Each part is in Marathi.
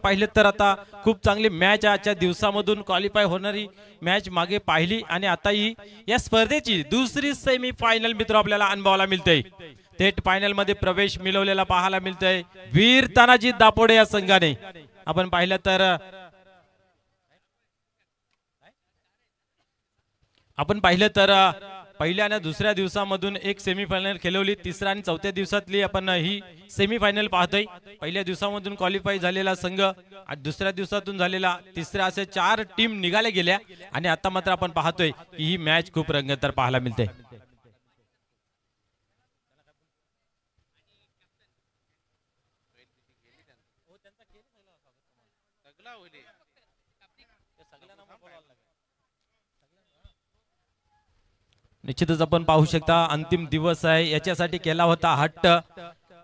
पाहिलं तर आता खूप चांगली मॅच आजच्या दिवसामधून क्वालिफाय होणारी मॅच मागे पाहिली आणि आता ही या स्पर्धेची दुसरी सेमी फायनल मित्र आपल्याला अनुभवायला मिळते। थेट फायनल मध्ये प्रवेश मिळवलेला पाहायला मिळतोय वीर तानाजी दापोडे या संघाने। आपण पाहिलं तर पहिल्या आणि दुसऱ्या दिवसामधून एक सेमीफायनल खेळवली, तिसऱ्या आणि चौथ्या दिवसातली आपण ही सेमीफायनल पाहतोय। पहिल्या दिवसामधून क्वालिफाय झालेला संघ आणि दुसऱ्या दिवसातून झालेला तिसऱ्या असे 4 टीम निघाले गेल्या आणि आता मात्र आपण पाहतोय की ही मॅच खूप रंगतदार पाहायला मिळते। निश्चितच आपण पाहू शकता अंतिम दिवस आहे, याच्यासाठी केला होता हट्ट,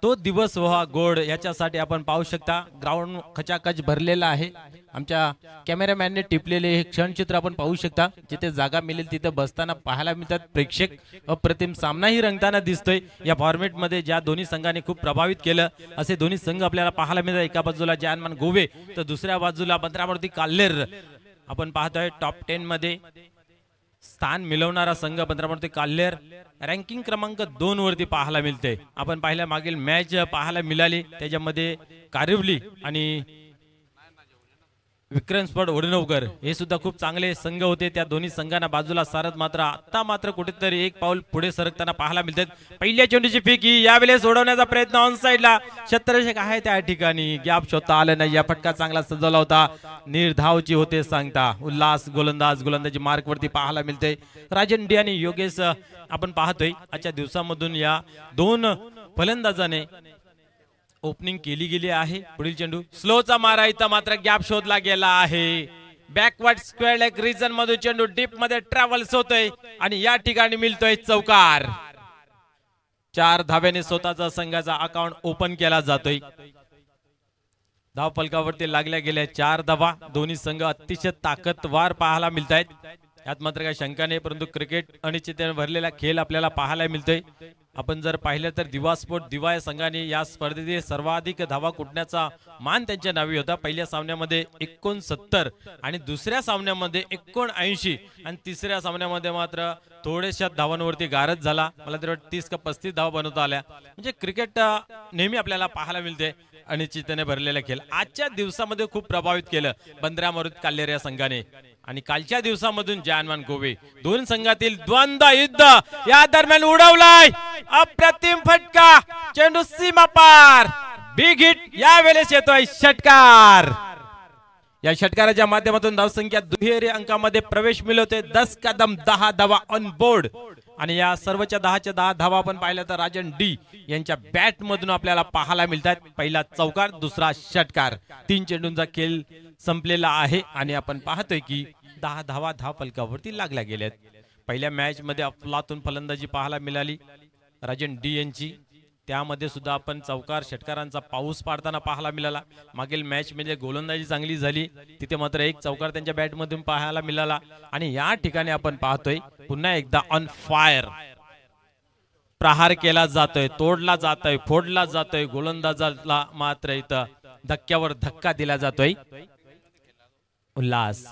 तो दिवस व्हा गोड, याच्यासाठी आपण पाहू शकता ग्राउंड खचाखच भरलेला आहे। आमच्या कॅमेरामॅनने टिपलेले हे क्षणचित्र आपण पाहू शकता, जिथे जागा मिळेल तिथे बसताना पाहायला मिळतात प्रेक्षक। अप्रतिम सामनाही रंगताना दिसतोय। या फॉर्मेट मध्ये ज्या दोन्ही संघाने खूप प्रभावित केलं असे दोन्ही संघ आपल्याला पाहायला मिळतात। एका बाजूला जानमान गोवे तर दुसऱ्या बाजूला बंद्रामूर्ती काल्हेर। आपण पाहतोय टॉप 10 मध्ये स्थान मिळवणारा संघ बंद्रामूर्ती काल्हेर रँकिंग क्रमांक 2 वरती पाहायला मिळते। आपण पाहिल्या मागील मॅच पाहायला मिळाली, त्याच्यामध्ये कारिवली आणि विक्रम स्पॉट वडनवकर हे सुद्धा खूप चांगले संघ होते। त्या दोन्ही संघांना बाजूला सारत मात्र कुठेतरी एक पाऊल पुढे सरकताना पाहायला मिळतात। पहिल्या चेंडूची फेकी यावेळेस सोडवण्याचा प्रयत्न ऑन साइडला क्षेत्ररक्षक आहे त्या ठिकाणी गॅप शोधता आलं नाही। या फटका चांगला सजवला होता, निर्धावची होते सांगता उल्हास गोलंदाजी मार्क वरती पाहायला मिळते। राजन डी आणि योगेश आपण पाहतोय आजच्या दिवसामधून या दोन फलंदाजाने ओपनिंग केली गेली आहे। पुढील चेंडू स्लोचा मारा, इथं मात्र गॅप शोधला गेला आहे। बॅकवर्ड स्क्वेअर लेग रिजन मध्ये चेंडू डीप मध्ये ट्रॅव्हल्स होतोय आणि या ठिकाणी मिळतोय चौकार। 4 धाव्याने स्वतःचा संघाचा अकाउंट ओपन केला जातोय। धाव फलकावरती लागल्या गेल्या 4 धावा, दोन्ही संघ अतिशय ताकदवार पाहायला मिळत आहेत। यात मात्र काही शंका नाही, परंतु क्रिकेट अनिश्चिततेने भरलेला खेळ आपल्याला पाहायला मिळतोय। आपण जर पाहिलं तर दिवा या संघाने या स्पर्धेतील सर्वाधिक धावा कुटण्याचा मान त्यांच्या नावी होता। पहिल्या सामन्यामध्ये 69 आणि दुसऱ्या सामन्यामध्ये 79 आणि तिसऱ्या सामन्यामध्ये मात्र थोड्याशा धावांवरती गारद झाला। मला तर 30 का 35 धावा बनवता आल्या। म्हणजे क्रिकेट नेहमी आपल्याला पाहायला मिळते अनिश्चिततेने भरलेला खेळ। आजच्या दिवसामध्ये खूप प्रभावित केलं बंद्रामरूत काल्हेर या संघाने आणि कालच्या दिवसामधून जानमान गोवे दोन संघातील द्वंद्व युद्ध या दरम्यान उडवलाय। अप्रतिम फटका, चेंडू सीमा पार, बिग हिट, यावेळेस येतोय षटकार। या षटकाराच्या माध्यमातून धावसंख्या दुहेरी अंकामध्ये प्रवेश मिळवते। 10 कदम 10 धावा ऑन बोर्ड आणि या सर्वच्या 10च्या 10 धावा आपण पाहिलं तर राजन डी यांच्या बॅट मधून आपल्याला पाहायला मिळतात। पहिला चौकार, दुसरा षटकार, 3 चेंडूंचा खेळ संपलेला आहे आणि आपण पाहतोय की 10 धावा धाव फलकावरती लागल्या गेल्यात। पहिल्या मॅच मध्ये अफलातून फलंदाजी पाहायला मिळाली राजन डी यांची, त्यामध्ये सुद्धा आपण चौकार षटकारांचा पाऊस पाडताना पाहायला मिळाला। मागील मॅच मध्ये गोलंदाजी चांगली झाली, तिथे मात्र एक चौकार त्यांच्या बॅट मधून पाहायला मिळाला आणि या ठिकाणी आपण पाहतोय पुन्हा एकदा ऑन फायर प्रहार केला जातोय, तोडला जातोय, फोडला जातोय। गोलंदाजाला मात्र इथं धक्क्यावर धक्का दिला जातोय। उल्हास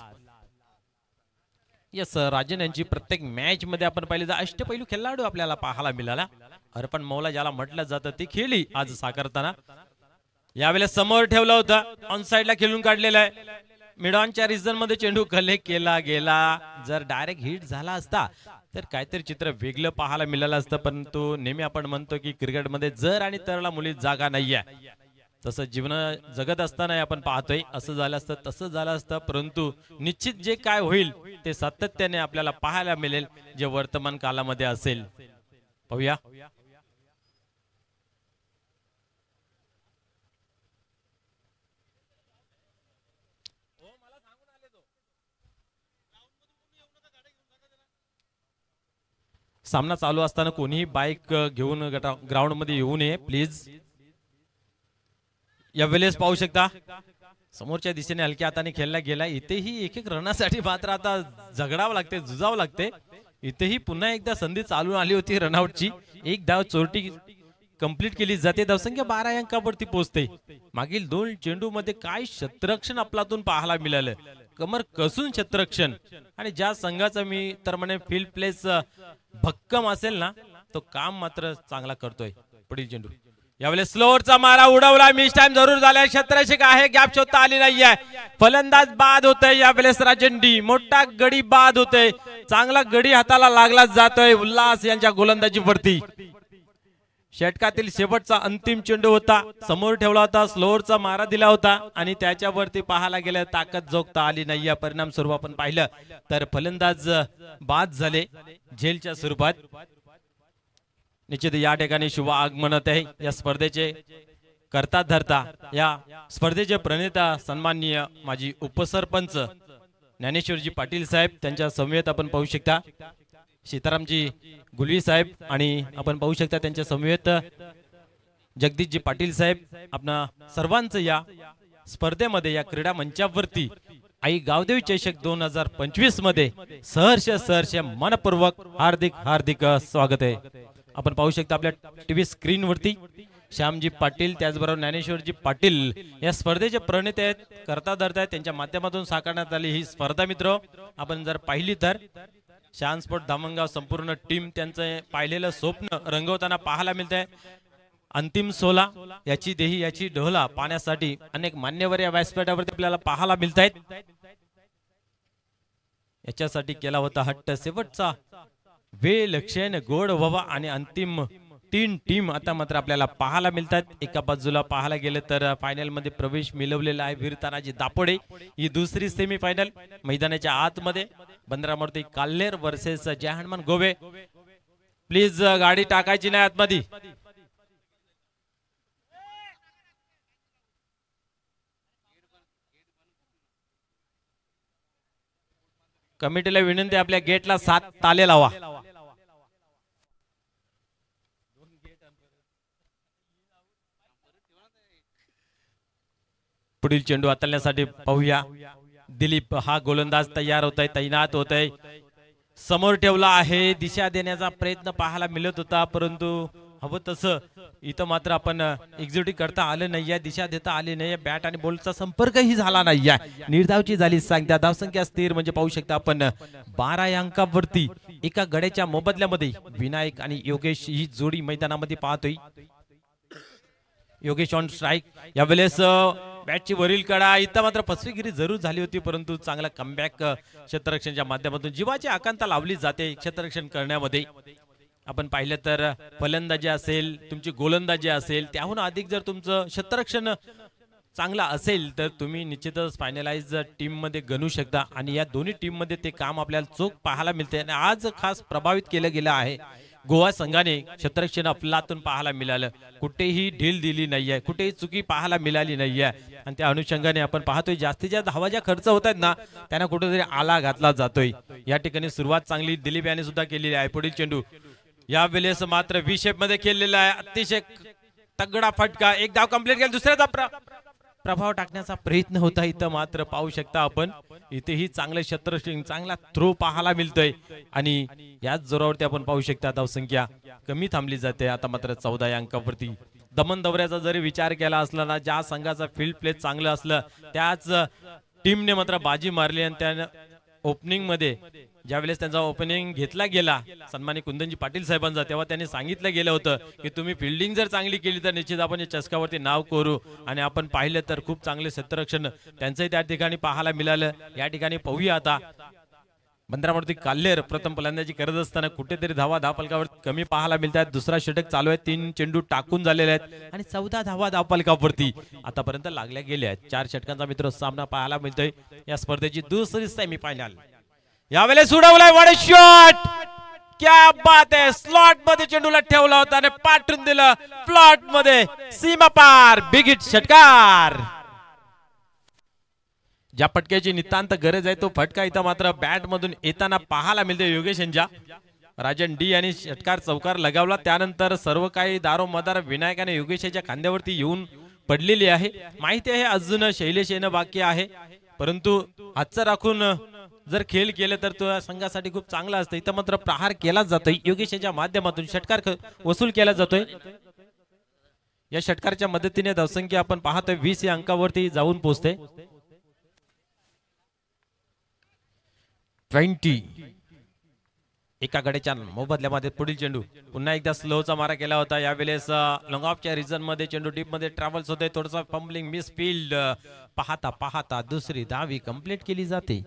यस राजन यांची प्रत्येक मॅच मध्ये आपण पाहिले तर अष्टपैलू खेळाडू आपल्याला पाहायला मिळाला। अर्पण मौला ज्याला म्हटलं जातं ती खेळली आज साकारताना। यावेळेस समोर ठेवलं होतं, ऑन साइडला खेळून काढलेलं आहे। मिडॉनच्या रिजन मध्ये चेंडू कलेक्ट केला गेला। जर डायरेक्ट हिट झाला असता तर काहीतरी चित्र वेगळं पाहायला मिळालं असतं, परंतु नेहमी आपण म्हणतो की क्रिकेटमध्ये जर आणि तरला मुलीत जागा नाहीये, तसं जीवन जगत असताना आपण पाहतोय असं झालं असतं तसं झालं असतं, परंतु निश्चित जे काय होईल ते सातत्याने आपल्याला पाहायला मिळेल जे वर्तमान कालामध्ये असेल। पाहूया सामना चालू असताना कोणीही बाईक घेऊन ग्राउंड मध्ये येऊ नये प्लीज। यावेळेस पाहू शकता समोरच्या दिशेने हलक्या हाताने खेळला गेला। इथेही एक एक रनासाठी मात्र आता झगडावं लागते, झुजावं लागते। इथेही पुन्हा एकदा संधी चालून आली होती रनआउटची। एक धाव चोरटी कंप्लीट केली जाते. धावसंख्या 12 अंकावरती पोहोचते. मागील 2 चेंडू मध्ये काय क्षेत्ररक्षण आपल्यातून पाहायला मिळालं. कमर कसून क्षेत्ररक्षण आणि ज्या संघाचा मी तर म्हणे फील्ड प्लेस भक्कम असेल ना तो काम मात्र चांगला करतोय. पुढील चेंडू यावेळेस स्लोअरचा मारा उडवला. मिस टाइम जरूर झाला. क्षेत्ररक्षक आहे. गॅप शोधता आली नाहीये. फलंदाज बाद होतोय. यावेळेस राजन डी मोठा गडी बाद होतोय. चांगला गडी हाताला लागला जातोय उल्हास यांच्या गोलंदाजीवरती. षटकातील शेवटचा अंतिम चेंडू होता. समोर ठेवला होता. स्लोअरचा मारा दिला होता आणि त्याच्यावरती पाहायला गेलं ताकद जोगता आली नाही. या परिणाम स्वरूप आपण पाहिलं तर फलंदाज बाद झाले झेलच्या स्वरूपात. निश्चित या ठिकाणी शुभ आगमनात आहे. या स्पर्धेचे करता धरता या स्पर्धेचे प्रणेता सन्माननीय माजी उपसरपंच ज्ञानेश्वरजी पाटील साहेब त्यांच्या समवेत आपण पाहू शकता. सीतारामजी गुलवी साहेब आणि आपण पाहू शकता त्यांच्या समवेत जगदीशजी पाटील साहेब. आपणा सर्वांचं या स्पर्धेमध्ये या क्रीडा मंचावरती आई गावदेवी चषक 2025 मध्ये सहर्ष मनपूर्वक हार्दिक हार्दिक स्वागत आहे. आपण पाहू शकता आपल्या टीव्ही स्क्रीन वरती श्यामजी पाटील त्याचबरोबर ज्ञानेश्वरजी पाटील या स्पर्धेचे प्रणेते आहेत. करता धरता आहेत. त्यांच्या माध्यमातून साकारण्यात आली ही स्पर्धा मित्र आपण जर पाहिली तर शान स्पोर्ट धामणगाव संपूर्ण टीम त्यांचं पाहिलेलं स्वप्न रंगवताना पाहायला मिळतंय. अंतिम 16 याची देही याची ढोला पाहण्यासाठी अनेक मान्यवर या व्यासपीठावरती आपल्याला पाहायला मिळत आहेत. याच्यासाठी केला होता हट्ट. शेवटचा वेळ लक्षण गोड व्हावा आणि अंतिम 3 टीम आता मात्र आपल्याला पाहायला मिळतात. एका बाजूला पाहायला गेलं तर फायनल मध्ये प्रवेश मिळवलेला आहे वीरतानाजी दापोडे. ही दुसरी सेमीफायनल मैदानाच्या आतमध्ये बंदरामूर्ती काल्हेर वर्सेस जय हनुमान गोवे. प्लीज गाडी टाकायची नाही आतमध्ये. कमिटीला विनंती आपल्या गेटला 7 ताले लावा. पुढील चेंडू हाताळण्यासाठी पाहूया. दिलीप हा गोलंदाज तयार होत आहे. तैनात होत आहे. समोर ठेवला आहे. दिशा देण्याचा प्रयत्न पाहायला मिळत होता परंतु हवं तसं इथं मात्र आपण एक्झिक्यूट करता आलं नाहीये. दिशा देता आली नाहीये. बॅट आणि बॉलचा संपर्कही झाला नाहीये. निर्धावची झाली सांगता. धावसंख्या स्थिर म्हणजे पाहू शकता आपण 12 अंकावरती एका गड्याच्या मोबदल्यामध्ये विनायक आणि योगेश ही जोडी मैदानामध्ये पाहतोय. Yogesh on strike. यावेळेस बॅटची वरील कडा. इथं मात्र फसवेगिरी जरूर झाली होती परंतु चांगला कमबॅक क्षेत्ररक्षणच्या माध्यमातून जीवाची आकांक्षा लावली जाते क्षेत्ररक्षण करण्यामध्ये. आपण पाहिलं तर फलंदाजी असेल तुमची गोलंदाजी असेल त्याहून अधिक जर तुमचं क्षेत्ररक्षण चांगला असेल तर तुम्ही निश्चितच फायनलाइज टीम मध्ये गणू शकता आणि या दोन्ही टीम मध्ये ते काम आपल्याला चोख पाहायला मिळते. आणि आज खास प्रभावित केलं गेलं आहे गोवा संघाने क्षेत्ररक्षण अफलातून पाहायला मिळालं. कुठेही ढील दिली नाहीये. कुठेही चुकी पाहायला मिळाली नाहीये आणि त्या अनुषंगाने आपण पाहतोय जास्तीत धावा ज्या खर्च होत आहेत ना त्यांना कुठेतरी आला घातला जातोय. या ठिकाणी सुरुवात चांगली दिलीप याने सुद्धा केलेली आहे. पुढील चेंडू या वेळेस मात्र व्ही शेप मध्ये केलेला आहे. अतिशय तगडा फटका. एक धाव कंप्लीट केला. दुसऱ्याचा प्रभाव टाकण्याचा प्रयत्न होता. इथं मात्र पाहू शकता आपण इथेही चांगले क्षेत्ररक्षण चांगला थ्रो पाहायला मिळतोय आणि याच जोरावरती आपण पाहू शकता धावसंख्या कमी थांबली जाते. आता मात्र 14 अंकावरती. दमन दौऱ्याचा जरी विचार केला असला ना ज्या संघाचा फील्ड प्ले चांगलं असलं त्याच टीमने मात्र बाजी मारली आणि त्यानं ओपनिंग मध्ये ज्यावेळेस त्यांचा ओपनिंग घेतला गेला सन्मानित कुंदनजी पाटील साहेबांचा तेव्हा त्यांनी सांगितलं गेलं होतं की तुम्ही फिल्डिंग जर चांगली केली तर निश्चित आपण या चषकावरती नाव करू. आणि आपण पाहिलं तर खूप चांगले क्षेत्ररक्षण त्यांचंही त्या ठिकाणी पाहायला मिळालं. या ठिकाणी पाहूया आता बंदरामूर्ती काल्हेर प्रथम फलंदाजी करत असताना कुठेतरी धावा धावफलकावर कमी पाहायला मिळतात. दुसरा षटक चालू आहे. 3 चेंडू टाकून झालेले आहेत आणि 14 धावा धावफलकावरती आतापर्यंत लागल्या गेल्या आहेत. 4 षटकांचा मित्र सामना पाहायला मिळतोय. या स्पर्धेची दुसरी सेमीफायनल यावेळेस उडवलाय वडे शॉट. क्या बात आहे. स्लॉट मध्ये चेंडूला ठेवला होता आणि पाठवून दिलं फ्लॉट मध्ये सीमा पार. बिग हिट षटकार. ज्या फटक्याची नितांत गरज आहे तो फटका इथं मात्र बॅट मधून येताना पाहायला मिळते. योगेश यांच्या राजन डी यांनी षटकार चौकार लगावला. त्यानंतर सर्व काही दारोमदार विनायकाने योगेशच्या खांद्यावरती येऊन पडलेली आहे. माहिती आहे अजून शैलेश येणं बाकी आहे परंतु हातचं राखून जर खेळ केले तर तो संघासाठी खूप चांगला असतं. इथं मात्र प्रहार केला जातोय. योगेशच्या माध्यमातून षटकार वसूल केला जातोय. या षटकाराच्या मदतीने धावसंख्या आपण पाहतोय 20 या अंकावरती जाऊन पोहोचते. 20 एका गड्याच्या मोबदल्यामध्ये पुढील चेंडू पुन्हा एकदा स्लोचा मारा केला होता. यावेळेस लॉंग ऑफच्या रिजन मध्ये चेंडू डीप मध्ये ट्रॅव्हल्स होते. थोडासा फंबलिंग मिस फील्ड पाहता पाहता दुसरी धावी कंप्लीट केली जाते.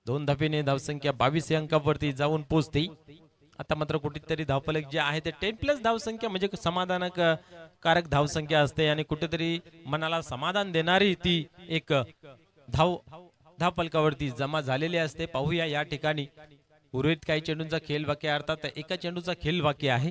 2 धावेने धावसंख्या 22 अंकावरती जाऊन पोहोचते. आता मात्र कुठेतरी धावफलक जे आहे ते 10+ धावसंख्या म्हणजे समाधानकारक धावसंख्या असते आणि कुठेतरी मनाला समाधान देणारी ती एक धावफलकावरती जमा झालेली असते. पाहूया या ठिकाणी उर्वरित काही चेंडूंचा खेळ बाकी आहे, अर्थात एका चेंडूचा खेळ बाकी आहे.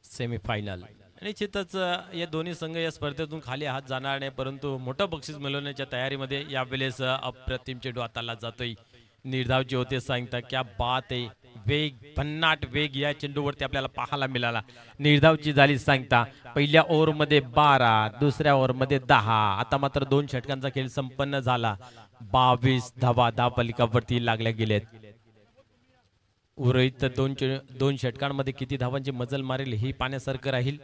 सेमीफायनल निश्चितच या दोन्ही संघ या स्पर्धेतून खाली हात जाणार नाही, परंतु मोठं बक्षीस मिळवण्याच्या तयारीमध्ये यावेळेस अप्रतिम चेंडू हाताला जातोय. निर्धावचे होते सांगता क्या बात आहे. वेग भन्नाट वेग या चेंडूवरती आपल्याला पाहायला मिळाला. निर्धावची झाली सांगता पहिल्या ओव्हरमध्ये 12, दुसऱ्या ओव्हरमध्ये 10. आता मात्र 2 षटकांचा खेळ संपन्न झाला. 22 धावा धावफलकावरती लागल्या गेलेत. उर्वरित 2 षटकांमध्ये किती धावांची मजल मारेल ही पाहण्यासारखं राहील.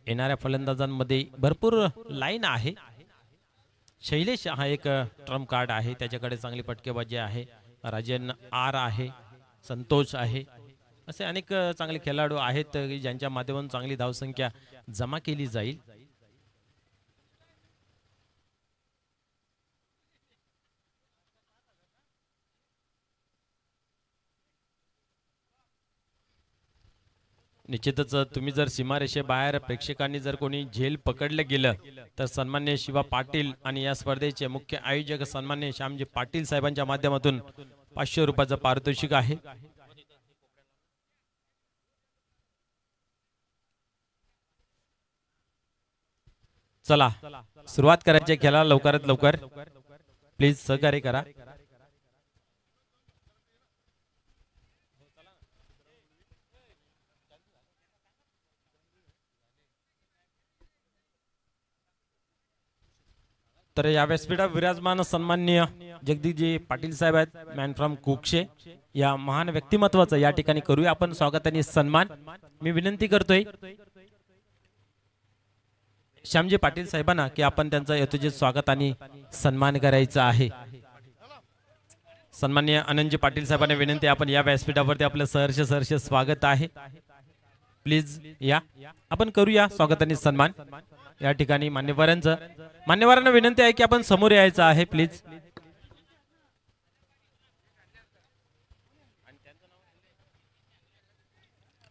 येणाऱ्या फलंदाजांमध्ये भरपूर लाईन आहे. शैलेश हा एक ट्रम्प कार्ड आहे, त्याच्याकडे चांगली फटकेबाजी आहे. राजन आर आहे, संतोष आहे, असे अनेक चांगले खेळाडू आहेत ज्यांच्या माध्यमातून चांगली धावसंख्या जमा केली जाईल. निश्चितच तुम्ही जर सीमारेषेबाहेर प्रेक्षकांनी जर कोणी झेल पकडलं गेलं तर सन्मान्य शिवा पाटील आणि या स्पर्धेचे मुख्य आयोजक सन्मान्य श्यामजी पाटील साहेबांच्या माध्यमातून 500 रुपयाचं पारितोषिक आहे. चला सुरुवात करायची खेळाला लवकरात लवकर, प्लीज सहकार्य करा. तर या व्यासपीठावर विराजमान सन्माननीय जगदीशजी पाटील साहेब आहेत, मॅन फ्रॉम कुक्षे. या महान व्यक्तिमत्वाचं या ठिकाणी करूया आपण स्वागत आणि सन्मान. मी विनंती करतोय श्यामजी पाटील साहेबांना की आपण त्यांचा यथोचित स्वागत आणि सन्मान करायचा आहे. सन्माननीय आनंदजी पाटील साहेबांना विनंती, आपण या व्यासपीठावरती आपलं सहर्ष स्वागत आहे. प्लीज या आपण करूया स्वागत आणि सन्मान. या ठिकाणी मान्यवरांना विनंती आहे की आपण समोर यायचं आहे प्लीज.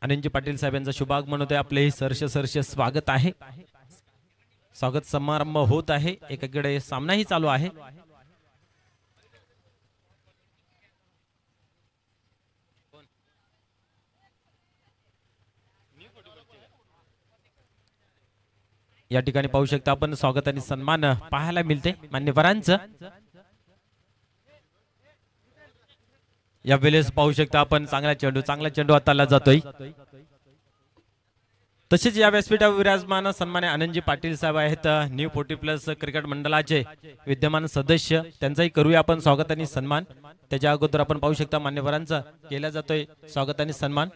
आनंदजी पाटील साहेबांचा शुभागमन होते. आपले सहर्ष स्वागत आहे. स्वागत समारंभ होत आहे. एकीकडे सामनाही चालू आहे. या ठिकाणी पाहू शकता आपण स्वागत आणि सन्मान पाहायला मिळते मान्यवरांचं. या वेळेस पाहू शकता आपण चांगला चेंडू हाताला जातोय. तसेच या व्यासपीठावर विराजमान सन्मान्य आनंदजी पाटील साहेब आहेत, न्यू 40+ क्रिकेट मंडळाचे विद्यमान सदस्य. त्यांचाही करूया आपण स्वागत आणि सन्मान. त्याच्या अगोदर आपण पाहू शकता मान्यवरांचा केला जातोय स्वागत आणि सन्मान.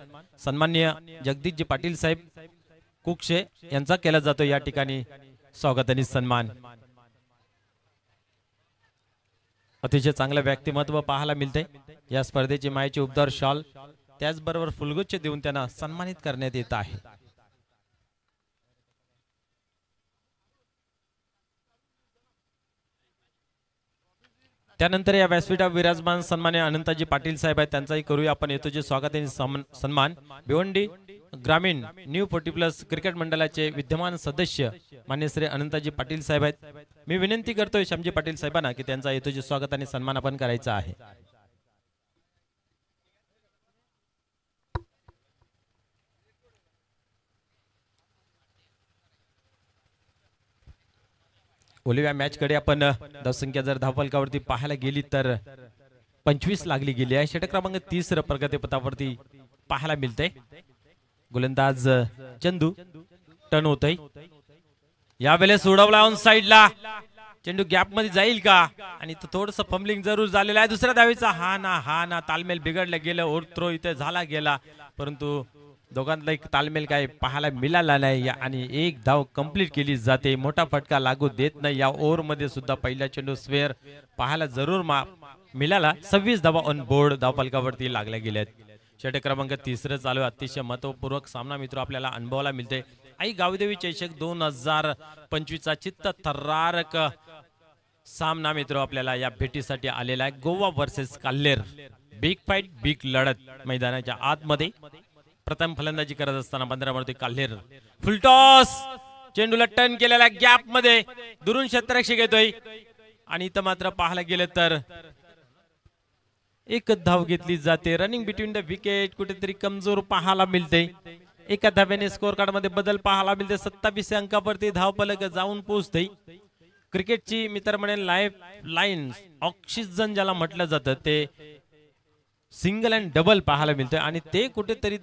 सन्माननीय जगदीशजी पाटील साहेब कुक्षे यांचा केला जातो या ठिकाणी स्वागत आणि सन्मान. अतिशय चांगलं व्यक्तिमत्व पाहायला मिळते. या स्पर्धेची मायेची उबदार शॉल त्याचबरोबर फुलगुच्छ देऊन त्यांना सन्मानित करण्यात येत आहे. त्यानंतर या व्यासपीठावर विराजमान सन्मान्य अनंताजी पाटील साहेब आहेत, त्यांचाही करूया आपण येतोचे स्वागत आणि सन्मान. भिवंडी ग्रामीण न्यू 40+ क्रिकेट मंडळाचे विद्यमान सदस्य मान्य श्री अनंताजी पाटील साहेब आहेत. मी विनंती करतोय श्यामजी पाटील साहेबांना की त्यांचा येतोचे स्वागत आणि सन्मान आपण करायचा आहे. ओलिव्या मॅच कडे आपण धावसंख्या जर धावफलकावरती पाहायला गेली तर 25 लागली गेली आहे. षटक क्रमांक 30 प्रगतीपथावरती पाहायला मिळते. गोलंदाज चंदू टर्न होतय. यावेळेस उडवला ऑन साइडला चेंडू गॅप मध्ये जाईल का आणि थोडस फंबलिंग जरूर झालेलं आहे दुसऱ्या धावेचा हा ना तालमेल बिघडलं गेलं ओव्हर थ्रो इथे झाला गेला परंतु दोघांना एक तालमेल काय पाहायला मिळाला नाही आणि एक धाव कंप्लीट केली जाते मोठा फटका लागू देत नाही या ओव्हर मध्ये सुद्धा पहिला चेंडू स्क्वेअर पाहायला जरूर मिळाला 26 धावा ऑन बोर्ड धावफलकावरती लागल्या गेल्यात षटक क्रमांक 3 चालू अतिशय महत्वपूर्वक सामना मित्र आपल्याला अनुभवायला मिळते आई गावदेवी चषक 2025 चा चित्त थरारक सामना मित्र आपल्याला या भेटीसाठी आलेला आहे Goa versus Kalher big fight big लढत मैदानाच्या आतमध्ये प्रथम फलंदाजी करत असताना 15 मध्ये काल्हेर फुलटॉस चेंडूला टर्न केलेल्या गॅप मध्ये दुरून क्षेत्ररक्षक येतोय आणि इथं मात्र पाहायला गेलं तर एक धाव घेतली जाते रनिंग बिटवीन द विकेट कुठेतरी कमजोर पाहायला मिळते एका धाव्याने स्कोर कार्ड मध्ये बदल पाहायला मिळते 27 अंकावरती धावफलक जाऊन पोहोचते क्रिकेटची मित्र म्हणेल लाईफ लाईन ऑक्सिजन ज्याला म्हटलं जातं ते सिंगल अँड डबल पाहायला मिळतोय आणि ते कुठेतरी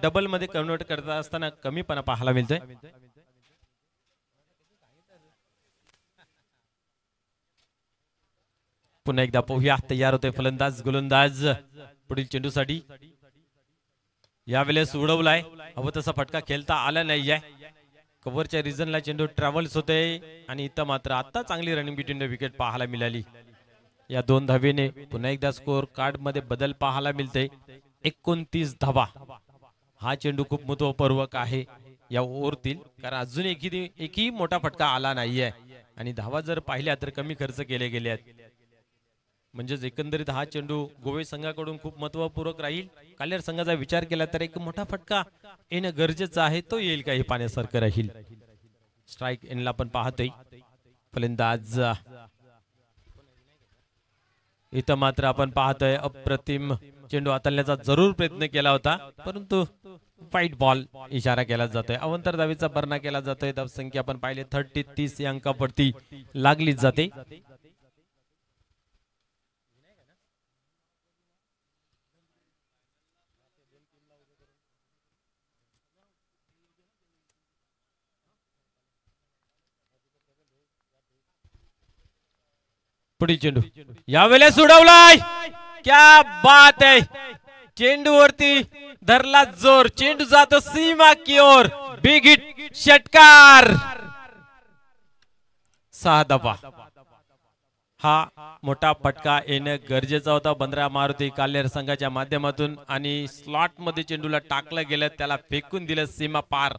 डबल मध्ये कन्वर्ट करत असताना कमीपणा पाहायला मिळतोय पुन्हा एकदा पाहूया तयार होते फलंदाज गोलंदाज पुढील चेंडूसाठी यावेळेस उडवलाय हवं तसा फटका खेळता आला नाहीये कव्हरच्या रिजनला चेंडू ट्रॅव्हल्स होते आणि इथं मात्र आता चांगली रनिंग बिटवीन द विकेट पाहायला मिळाली या 2 धावेने पुन्हा एकदा स्कोर कार्ड मध्ये बदल पाहायला मिळते 29 धावा हा चेंडू खूप महत्वपूर्वक आहे या ओव्हरतील कारण अजून एकही मोठा फटका आला नाहीये आणि धावा जर पाहिल्या तर कमी खर्च केले गेले आहेत म्हणजेच एकंदरीत हा चेंडू गोवे संघाकडून खूप महत्वपूर्वक राहील काल्हेर संघाचा विचार केला तर एक मोठा फटका येणं गरजेचं आहे तो येईल का हे पाण्यासारखं राहील स्ट्राईक एनला पण पाहतोय फलंदाज इथं मात्र आपण पाहतोय अप्रतिम चेंडू हाताळण्याचा जरूर प्रयत्न केला होता परंतु व्हाईट बॉल इशारा केला जातोय अवंतर धावेचा भरणा केला जातोय धावसंख्या आपण पाहिले 30 या अंकावरती लागली जाते पुढील चेंडू यावेळेस उडवलाय क्या बात आहे चेंडूवरती धरला जोर चेंडू जातो सीमा की ओर बिग हिट षटकार 6 धावा हा मोठा फटका येणं गरजेचा होता 15 मारुती काल्हेर संघाच्या माध्यमातून आणि स्लॉट मध्ये चेंडूला टाकलं गेलं त्याला फेकून दिलं सीमा पार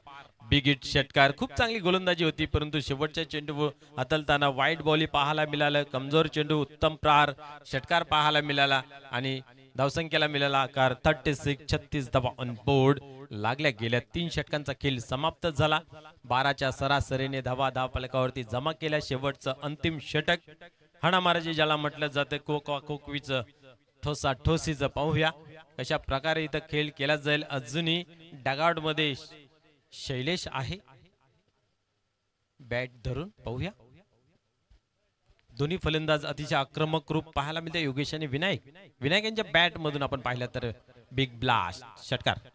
बिग हिट षटकार खूप चांगली गोलंदाजी होती परंतु शेवटच्या चेंडू हाताळताना वाईट बॉली पाहायला मिळालं कमजोर चेंडू उत्तम प्रहार षटकार पाहायला मिळाला आणि धावसंख्येला मिळाला आकार 36 धावा ऑन बोर्ड लागल्या गेल्या 3 षटकांचा खेळ समाप्त झाला 12च्या सरासरीने धावा धावफलकावरती जमा केल्या शेवटचं अंतिम षटक हाणामाराजी ज्याला म्हटलं जातं कोकवीचं ठोसा ठोसीचं पाहूया कशा प्रकारे इथं खेळ केला जाईल अजूनही डगआउट मध्ये शैलेश आहे बॅट धरून पाहूया दोन्ही फलंदाज अतिशय आक्रमक रूप पाहायला मिळते योगेश आणि विनायक यांच्या बॅट मधून आपण पाहिलं तर बिग ब्लास्ट षटकार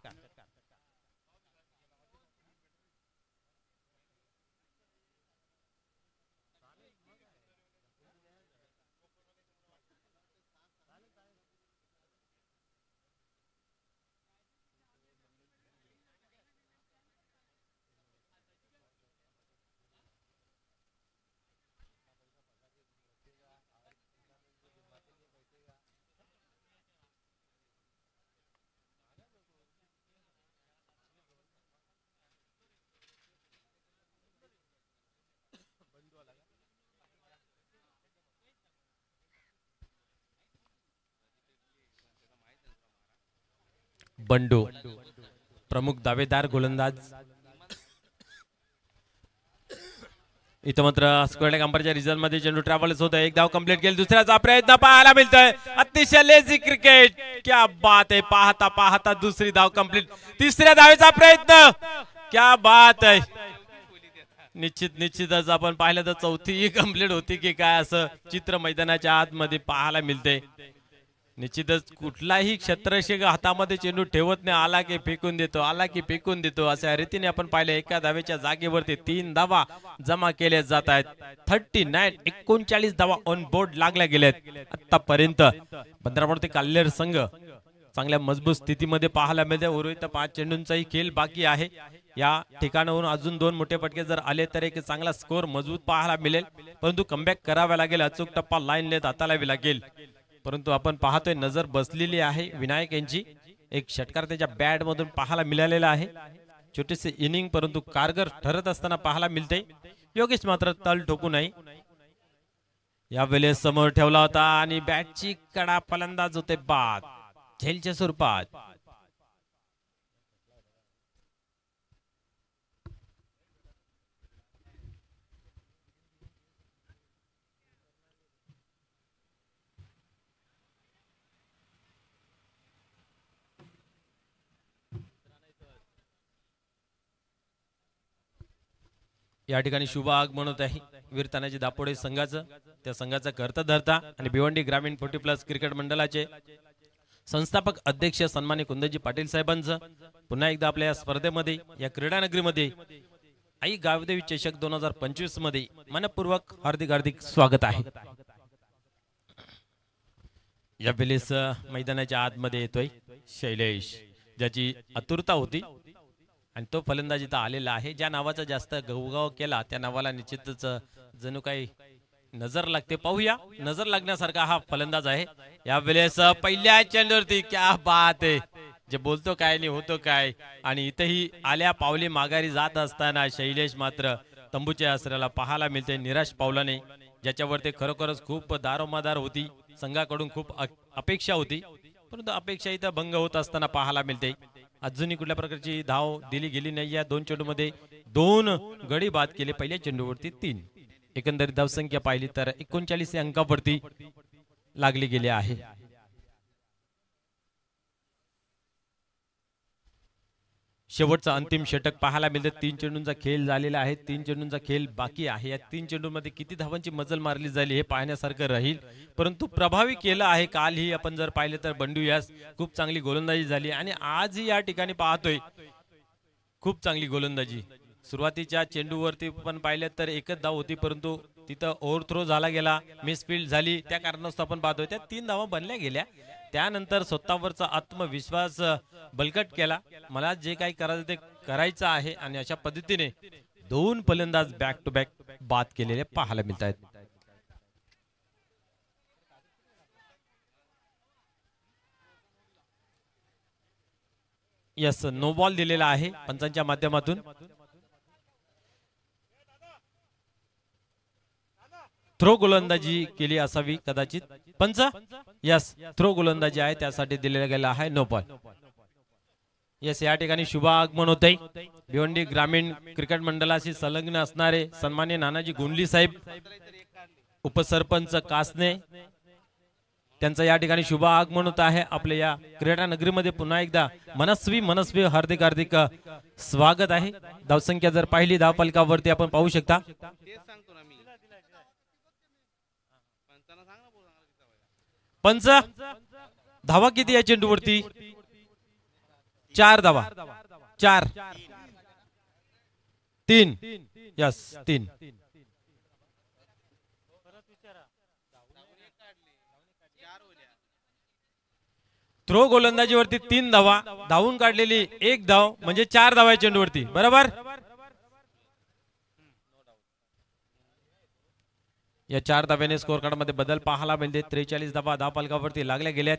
बंडू प्रमुख दावेदार गोलंदाज इथं मात्र स्क्वेअर लेग अंपायरच्या रिझल्ट मध्ये चेंडू ट्रॅव्हल्स होत एक धाव कंप्लीट केली दुसऱ्याचा प्रयत्न पाहायला मिळतोय अतिशय लेझी क्रिकेट क्या बात आहे पाहता पाहता दुसरी धाव कंप्लीट तिसऱ्या धावेचा प्रयत्न क्या बात आहे निश्चितच आपण पाहिलं तर चौथी कंप्लीट होती की काय असं चित्र मैदानाच्या आतमध्ये पाहायला मिळते निश्चितच कुठलाही क्षेत्ररक्षक हातामध्ये चेंडू ठेवत नाही, आला की फेकून देतो, आला की फेकून देतो, अशा रीतीने आपण पाहिले एका धावेच्या जागेवरती 3 धावा जमा केल्या जात आहेत. 39 धावा ऑन बोर्ड लागल्या गेल्यात आतापर्यंत. पंधरावरती काल्हेर संघ चांगल्या मजबूत स्थितीमध्ये पाहायला मिळते. उर्वरित 5 चेंडूंचाही खेळ बाकी आहे. या ठिकाणावरून अजून 2 मोठे फटके जर आले तर एक चांगला स्कोर मजबूत पाहायला मिळेल, परंतु कमबॅक करावा लागेल, अचूक टप्पा लाईन लेत हाताळावी लागेल. परंतु आपण पाहतोय नजर बसलेली आहे विनायक यांची. एक षटकार त्याच्या बॅट मधून पाहायला मिळालेला आहे. छोटेसे इनिंग परंतु कारगर ठरत असताना पाहायला मिळते. योगेश मात्र तल ठोकू नाही. यावेळेस समोर ठेवला होता आणि बॅटची कडा फलंदाज होते बाद झेलच्या स्वरूपात. या ठिकाणी शुभ आगमन होत आहे वीरतानाजी दापोडे संघाचं. त्या संघाचा करता धरता आणि भिवंडी ग्रामीण 40+ क्रिकेट मंडळाचे संस्थापक अध्यक्ष सन्माननीय कुंदजी पाटील साहेबांचं पुन्हा एकदा आपल्या या स्पर्धेमध्ये, या क्रीडानगरीमध्ये आई गावदेवी चषक 2025 मध्ये मनपूर्वक हार्दिक स्वागत आहे. या वेळेस मैदानाच्या आतमध्ये येतोय शैलेश, ज्याची आतुरता होती आणि तो फलंदाज इथं आलेला आहे. ज्या नावाचा जास्त गवगाव केला त्या नावाला निश्चितच जणू काही नजर लागते. पाहूया, नजर लागण्यासारखा हा फलंदाज आहे. या वेळेस पहिल्या चेंडूवरती क्या बात आहे, जे बोलतो काय नाही होतो काय. आणि इथेही आल्या पावली माघारी जात असताना शैलेश मात्र तंबूच्या आसऱ्याला पाहायला मिळते. निराश पावलाने, ज्याच्यावरती खरोखरच खूप दारोमदार होती, संघाकडून खूप अपेक्षा होती, परंतु अपेक्षा इथं भंग होत असताना पाहायला मिळते. अजूनही कुठल्या प्रकारची धाव दिली गेली नाही. या 2 चेंडूमध्ये 2 गडी बाद केले. पहिल्या चेंडूवरती 3. एकंदरीत धावसंख्या पाहिली तर 39 अंकावरती लागली गेली आहे. शेवटचा अंतिम षटक पाहायला मिळते. 3 चेंडूंचा खेळ झालेला आहे, 3 चेंडूंचा खेळ बाकी आहे. या 3 चेंडूंमध्ये किती धावांची मजल मारली झाली हे पाहण्यासारखं राहील, परंतु प्रभावी केलं आहे. कालही आपण जर पाहिलं तर बंडू यास खूप चांगली गोलंदाजी झाली आणि आजही या ठिकाणी पाहतोय खूप चांगली गोलंदाजी. सुरुवातीच्या चेंडूवरती पण पाहिलं तर एकच धाव होती, परंतु तिथं ओव्हरथ्रो झाला गेला, मिसफील्ड झाली, त्या कारणास्तव आपण पाहतोय त्या 3 धावा बनल्या गेल्या. त्यानंतर स्वतःवरचा आत्मविश्वास बलकट केला, मला जे काही करायचं ते करायचं आहे, आणि अशा पद्धतीने 2 फलंदाज बॅक टू बॅक बाद केलेले पाहायला मिळत आहेत. यस, नो बॉल दिलेला आहे पंचांच्या माध्यमातून. थ्रो गोलंदाजी केली असावी कदाचित. पंच यस, थ्रो गोलंदाजी आहे त्यासाठी दिलेला गेला आहे नो बॉल. यस, या ठिकाणी शुभ आगमन होते. भिवंडी ग्रामीण क्रिकेट मंडळाशी संलग्न असणारे सन्माननीय नानाजी गोंडली साहेब, उपसरपंच कासने, त्यांचं या ठिकाणी शुभ आगमन होत आहे. आपल्या या क्रीडा नगरीमध्ये पुन्हा एकदा मनस्वी हार्दिक स्वागत आहे. धावसंख्या जर पाहिली धावफलकावरती आपण पाहू शकता. पंच, धावा किती या चेंडूवरती? 4 धावा. 4 3 यस 3. थ्रो गोलंदाजीवरती 3 धावा, धावून काढलेली 1 धाव म्हणजे 4 धावा चेंडूवरती, बरोबर. या 4 धाव्याने स्कोर कार्ड मध्ये बदल पाहायला मिळते. 43 धावा धावफलकावरती लागल्या गेल्यात.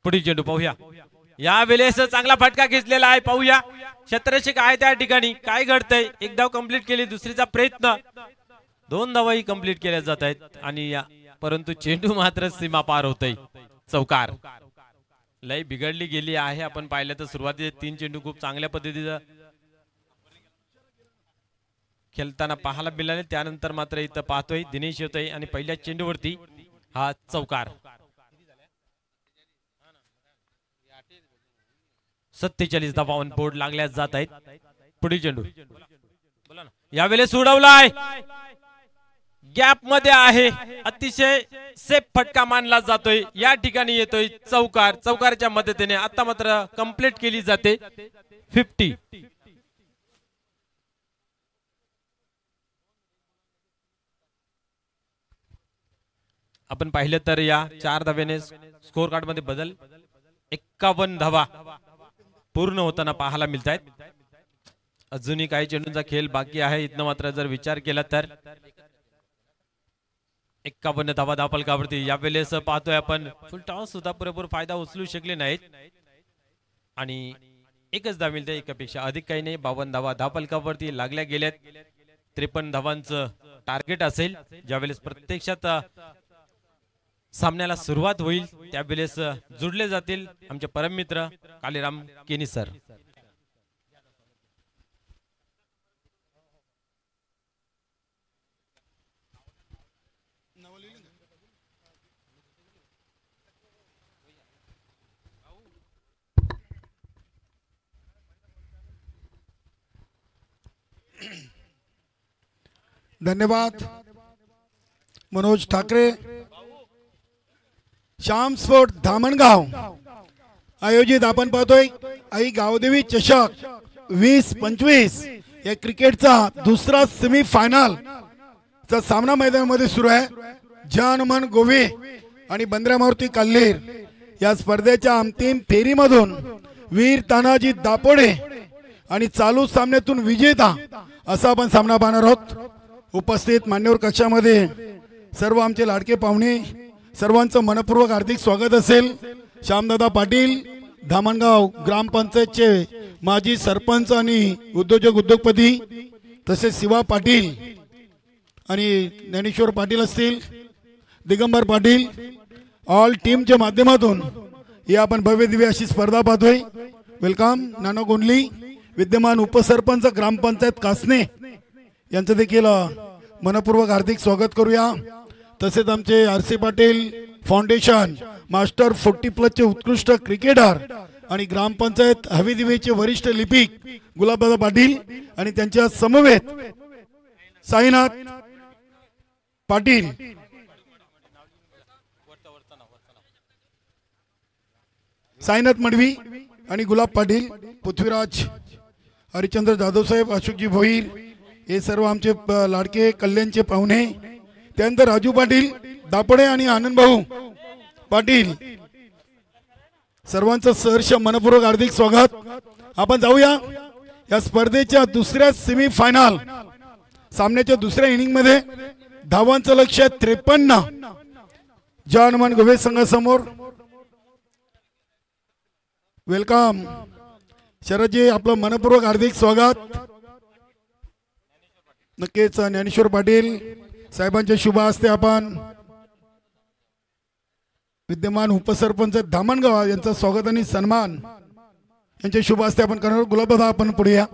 पुढील चेंडू पाहूया. या वेळेस चांगला फटका खेचलेला आहे. पाहूया क्षेत्ररक्षक आहे त्या ठिकाणी, काय घडतंय. 1 धाव कंप्लीट केली, दुसरीचा प्रयत्न, 2 धावाही कंप्लीट केल्या जात आहेत आणि या परंतु चेंडू मात्र सीमा पार होतय. चौकार लय बिघडली गेली आहे. आपण पाहिलं तर सुरुवातीचे 3 चेंडू खूप चांगल्या पद्धतीने खेळताना पाहायला मिळाले, त्यानंतर मात्र इथं पाहतोय दिनेश येतोय आणि पहिल्या चेंडूवरती हा चौकार. 47 धावा ऑन बोर्ड लागल्या जात आहेत. पुढील चेंडू यावेळेस उडवलाय, गॅप मध्ये आहे, अतिशय सेफ फटका मानला जातोय. या ठिकाणी येतोय चौकार, चौकारच्या मदतीने आता मात्र कंप्लीट केली जाते 50. आपण पाहिलं तर या 4 धाव्याने स्कोर कार्ड मध्ये बदल 51 धावा पूर्ण होताना पाहायला मिळत आहेत. अजूनही काही चेंडूंचा खेळ बाकी आहे. इथनं मात्र जर विचार केला तर 51 धावा धावफलकावरती. यावेळेस पाहतोय आपण फुल टॉस सुद्धा पुरेपूर फायदा उचलू शकले नाहीत आणि एकच धाव मिळते, एकापेक्षा अधिक काही नाही. 52 धावा धावफलकावरती लागल्या गेल्यात. 53 धावांचं टार्गेट असेल. ज्यावेळेस प्रत्यक्षात सामन्याला सुरुवात होईल त्यावेळेस जुडले जातील आमचे परम मित्र कालीराम केनी सर. धन्यवाद मनोज ठाकरे. श्याम स्पोर्ट धामणगाव आयोजित आपण पाहतोय आई गावदेवी चषक 20-25 या क्रिकेटचा दुसरा सेमी फायनल चा सामना मैदानामध्ये सुरू आहे. जनमन गोवे आणि बंद्रा मारुती कल्लेर या स्पर्धेच्या अंतिम फेरीमधून वीर तानाजी दापोडे आणि चालू सामन्यातून विजेता असा आपण सामना पाहणार आहोत. उपस्थित मान्यवर कक्षामध्ये सर्व आमचे लाडके पाहुणे सर्वांचं मनपूर्वक हार्दिक स्वागत असेल. श्यामदादा पाटील धामणगाव ग्रामपंचायतचे माजी सरपंच आणि उद्योजपती, तसेच शिवा पाटील आणि ज्ञानेश्वर पाटील असतील, दिगंबर पाटील, ऑल टीमच्या माध्यमातून ही आपण भव्य दिव्य अशी स्पर्धा पाहतोय. वेलकम नाना गोंडली, विद्यमान उपसरपंच ग्रामपंचायत कासने यांचं देखील मनपूर्वक हार्दिक स्वागत करूया. तसेच आमचे आरसी पाटील फाउंडेशन मास्टर 40+ चे उत्कृष्ट क्रिकेटर आणि ग्रामपंचायत हवी दिवेचे वरिष्ठ लिपिक गुलाबदादा पाटील आणि त्यांच्या समवेत साईनाथ पाटील, साईनाथ मडवी आणि गुलाब पाटील, पृथ्वीराज हरिचंद्र जाधव साहेब, अशोकजी भोईर हे सर्व आमचे लाडके कल्याणचे पाहुणे. त्यानंतर राजू पाटील दापोडे आणि आनंद भाऊ पाटील सर्वांचं सहर्ष मनपूर्वक हार्दिक स्वागत. आपण जाऊया या स्पर्धेच्या दुसऱ्या सेमी फायनल सामन्याच्या दुसऱ्या इनिंग मध्ये. धावांचं लक्ष्य 53 जनमन गोवे संघासमोर. वेलकम शरदजी, आपलं मनपूर्वक हार्दिक स्वागत. नक्कीच ज्ञानेश्वर पाटील साहेबांच्या शुभ हस्ते आपण विद्यमान उपसरपंच धामणगाव यांचं स्वागत आणि सन्मान यांच्या शुभ हस्ते आपण करणार. गुलाबदादा आपण पुढे या.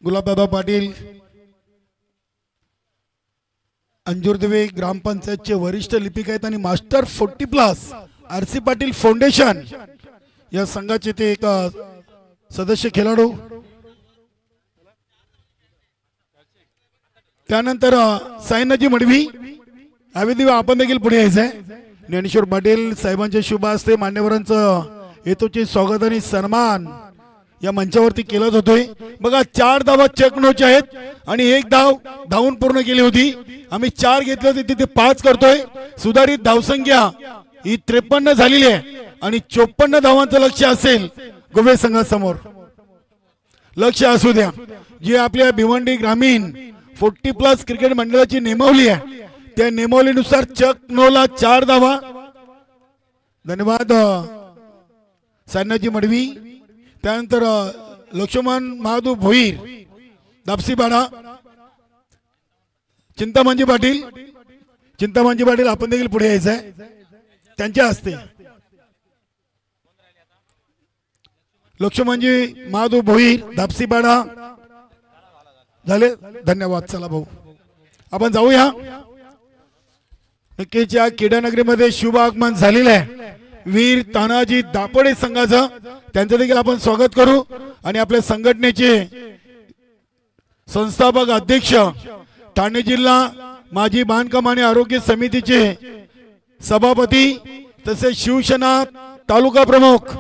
गुलाबदादा पाटील अंजुरदेवी ग्रामपंचायतचे वरिष्ठ लिपिक आहेत आणि मास्टर 40+ आरसी पाटील फाउंडेशन या संघाचे ते एक सदस्य खेळाडू. त्यानंतर साईनाथजी मडवी हवी आपण देखील पुढे यायचंय. ज्ञानेश्वर पाटील साहेबांच्या शुभ हस्ते मान्यवरांचं हेतूचे स्वागत आणि सन्मान या मंचावरती केला जातोय. बघा 4 धावा चेक नोचे आहेत आणि 1 धाव धावून पूर्ण केली होती. आम्ही 4 घेतले होते, तिथे 5 करतोय. सुधारित धावसंख्या ही 53 झालेली आहे आणि 54 धावांचं लक्ष्य असेल गोवे संघासमोर. लक्ष असू द्या. जी आपल्या भिवंडी ग्रामीण 40+ क्रिकेट मंडळाची नेमवली आहे त्या नेमवलीनुसार चक नोला 4 धावा. धन्यवाद सायनाजी मडवी. त्यानंतर लक्ष्मण महादू भोईर दापसीपाडा, चिंतामणजी पाटील आपण देखील पुढे यायचंय त्यांच्या हस्ते. लक्ष्मणजी महादू भोईर दापसीपाडा झाले. धन्यवाद. चला भाऊ आपण जाऊया. नक्कीच या क्रीडानगरीमध्ये शुभ आगमन झालेलं आहे. वीर तानाजी दापोडे संघाचं, त्यांचं देखील आपण स्वागत करू. आणि आपल्या संघटनेचे संस्थापक अध्यक्ष, ठाणे जिल्हा माजी बांधकाम आणि आरोग्य समितीचे सभापती, तसेच शिवसेना तालुका प्रमुख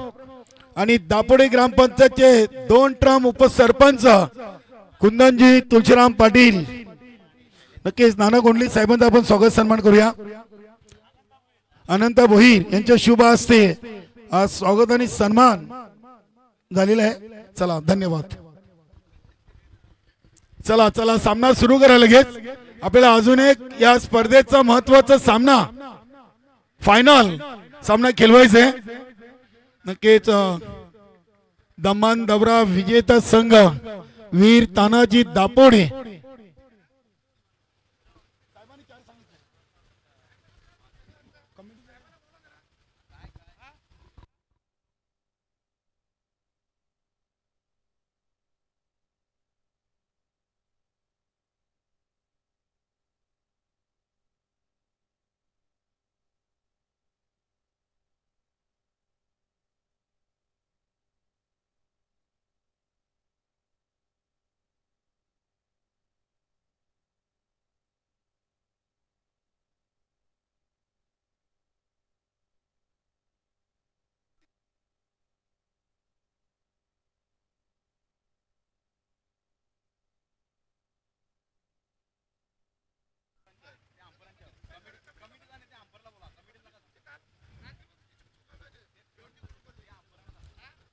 आणि दापोडे ग्रामपंचायतचे 2 टर्म उपसरपंच कुंदनजी तुळशीराम पाटील. नक्कीच नाना गोंडली साहेबांचा आपण स्वागत सन्मान करूया. अनंत भोईर यांच्या शुभ हस्ते आज स्वागत आणि सन्मान झालेला आहे. चला धन्यवाद. चला चला सामना सुरू करा लगेच. आपल्याला अजून एक या स्पर्धेचा महत्वाचा सामना, फायनल सामना खेळवायचा आहे. नक्कीच दमान दौरा विजेता संघ वीर तानाजी दापोडे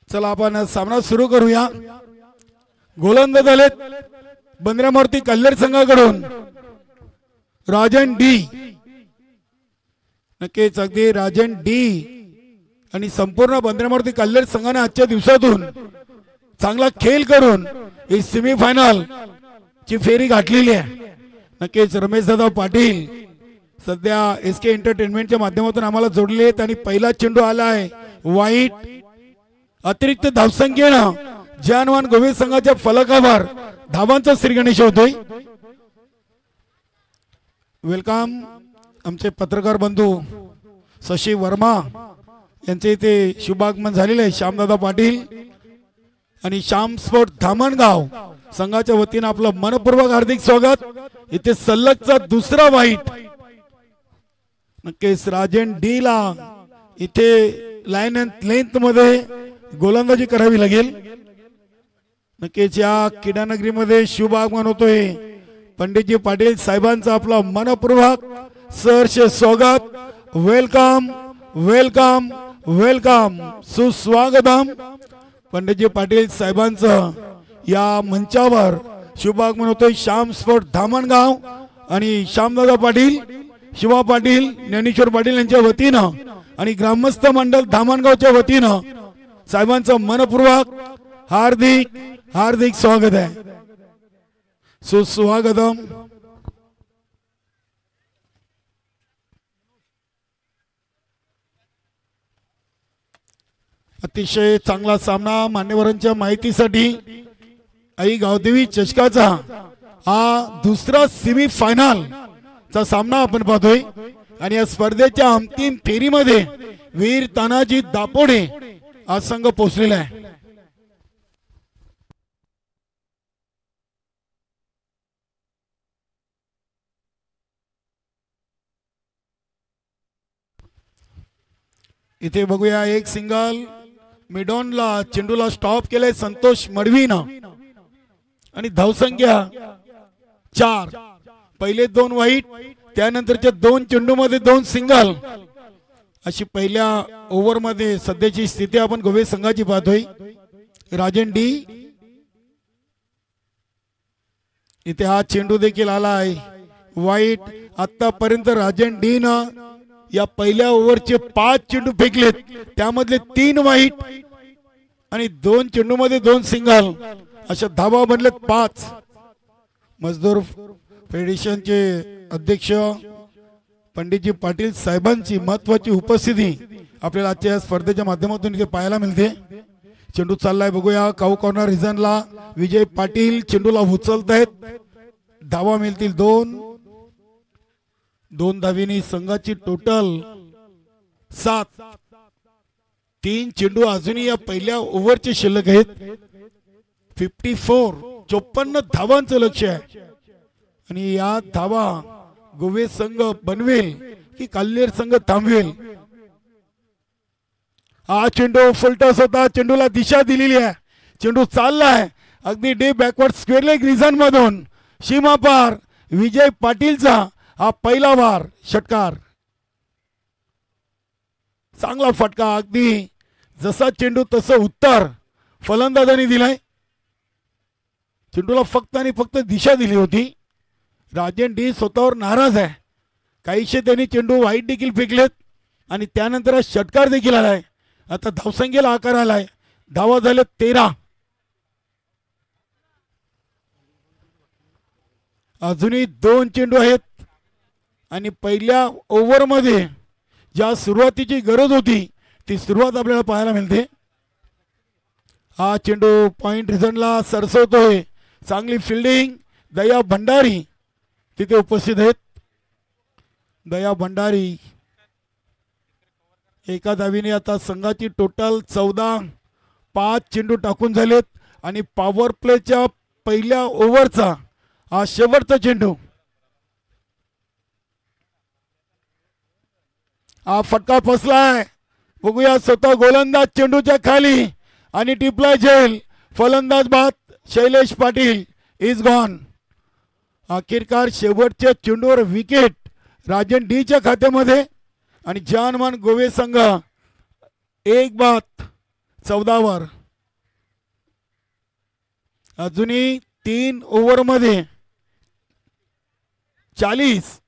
चला आपण सामना सुरू करूया. गोलंदाज झालेत बंद्रामूर्ती कल्लेर संघाकडून राजन डी. नक्कीच अगदी राजन डी आणि संपूर्ण बंद्रामूर्ती कल्लेर संघाने आजच्या दिवसातून चांगला खेळ करून ही सेमीफायनल ची फेरी गाठलेली आहे. नक्कीच रमेश दादा पाटील सध्या SK एंटरटेनमेंटच्या माध्यमातून आम्हाला जोडले आहेत आणि पहिला चेंडू आलाय वाईट. अतिरिक्त धावसंख्येनं जानवान गोवे संघाच्या फलकावर धावांचा श्रीगणेश होतोय. वेलकम आमचे पत्रकार बंधू शशी वर्मा यांचे इथे शुभागमन झालेले आहे. श्यामदादा पाटील आणि श्याम स्पोर्ट धामणगाव संघाच्या वतीने आपलं मनपूर्वक हार्दिक स्वागत. इथे सलगचा दुसरा वाईट. नक्कीच राजन डी ला इथे लाईन अँड लेंथ मध्ये गोलंदाजी करावी लागेल. नक्कीच या क्रीडानगरीमध्ये शुभ आगमन होतोय पंडितजी पाटील साहेबांचा आपलं मनपूर्वक सहर्ष स्वागत. वेलकम वेलकम वेलकम, सुस्वागतम. पंडितजी पाटील साहेबांचं या मंचावर शुभ आगमन होतोय. श्याम स्पोर्ट धामणगाव आणि श्यामदादा पाटील, शिवा पाटील, ज्ञानेश्वर पाटील यांच्या वतीनं आणि ग्रामस्थ मंडळ धामणगावच्या वतीनं साहेबांचं मनपूर्वक हार्दिक हार्दिक स्वागत आहे. सुस्वागतम. अतिशय चांगला सामना. मान्यवरांच्या माहितीसाठी आई गावदेवी चषकाचा हा दुसरा सेमी फायनल चा सामना आपण पाहतोय. आणि या स्पर्धेच्या अंतिम फेरीमध्ये वीर तानाजी दापोडे हा संघ पोहोचलेला आहे. इथे बघूया एक सिंगल मिडॉनला चेंडूला स्टॉप केलाय संतोष मडवीनं आणि धावसंख्या 4. पहिले 2 वाईट, त्यानंतरच्या 2 चेंडू मध्ये 2 सिंगल. अशी पहिल्या ओव्हर मध्ये सध्याची स्थिती आपण गोवे संघाची पाहतोय. राजन डी इथे हा चेंडू देखील आलाय वाईट. आतापर्यंत राजन डी न या पहिल्या ओव्हरचे 5 चेंडू फेकलेत, त्यामधले 3 वाईट आणि 2 चेंडू मध्ये 2 सिंगल. अशा धावा बनलेत 5. मजदूर फेडरेशनचे अध्यक्ष पंडितजी पाटील साहेबांची महत्वाची उपस्थिती आपल्याला आजच्या स्पर्धेच्या माध्यमातून इथे पाहायला मिळते. चेंडू चाललाय बघूया काऊ कॉर्नर रिजनला. विजय पाटील चेंडूला उचलत आहेत. धावा मिळतील 2. 2 धावीनी संघाची टोटल 7. 3 चेंडू अजूनही या पहिल्या ओव्हरचे शिल्लक आहेत. 54 धावांचं लक्ष आहे आणि या धावा गोवे संघ बनवेल की काल्हेर संघ थांबवेल. हा चेंडू फुलटॉस होता. चेंडूला दिशा दिलेली आहे. चेंडू चाललाय अगदी deep backward square leg reason मधून सीमा पार. विजय पाटीलचा हा पहिला वार षटकार. चांगला फटका. अगदी जसा चेंडू तसं उत्तर फलंदाजांनी दिलाय. चेंडूला फक्त आणि फक्त दिशा दिली होती. राजन डी स्वतःवर नाराज आहे. काहीशे त्यांनी चेंडू वाईट देखील फेकलेत आणि त्यानंतर षटकार देखील आलाय. आता धावसंख्येला आकार आलाय. धावा झाले 13. अजूनही 2 चेंडू आहेत आणि पहिल्या ओव्हर मध्ये ज्या सुरुवातीची गरज होती ती सुरुवात आपल्याला पाहायला मिळते. हा चेंडू पॉइंट रिझनला सरसवतोय. चांगली फिल्डिंग. दया भंडारी तिथे उपस्थित आहेत. दया भंडारी एका धावीने आता संघाची टोटल 14. 5 चेंडू टाकून झालेत आणि पॉवर प्लेच्या पहिल्या ओव्हरचा हा शेवटचा चेंडू. हा फटका फसलाय. बघूया स्वतः गोलंदाज चेंडूच्या खाली आणि टिपला झेल. फलंदाज बाद. Shailesh Patil is gone. अखेरकार शेवटच्या चेंडूवर विकेट राजन डीच्या खात्यामध्ये आणि जानमान गोवे संघ 1 14 वर. अजूनही 3 ओव्हर मध्ये 40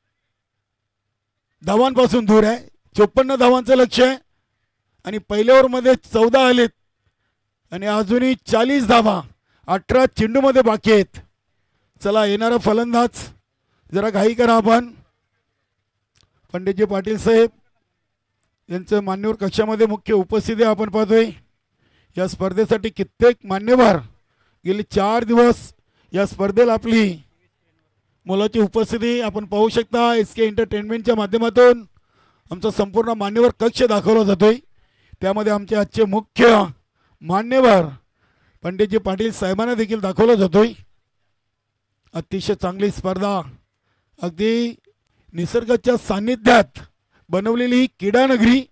धावांपासून दूर आहे. 54 धावांचं लक्ष आहे आणि पहिल्या ओव्हर मध्ये 14 आलेत आणि अजूनही 40 धावा 18 चेंडू मध्ये बाकी आहेत. चला येणारा फलंदाज जरा घाई करा. आपण पंडितजी पाटील साहेब यांचं मान्यवर कक्षामध्ये मुख्य उपस्थिती आपण पाहतोय. या स्पर्धेसाठी कित्येक मान्यवर गेली 4 दिवस या स्पर्धेला आपली मुलाची उपस्थिती आपण पाहू शकता. SK एंटरटेनमेंटच्या माध्यमातून आमचा संपूर्ण मान्यवर कक्ष दाखवला जातोय. त्यामध्ये आमचे आजचे मुख्य मान्यवर पंडितजी पाटील साहेबांना देखील दाखवला जातोय. अतिशय चांगली स्पर्धा. अगदी निसर्गाच्या सान्निध्यात बनवलेली ही क्रीडा नगरी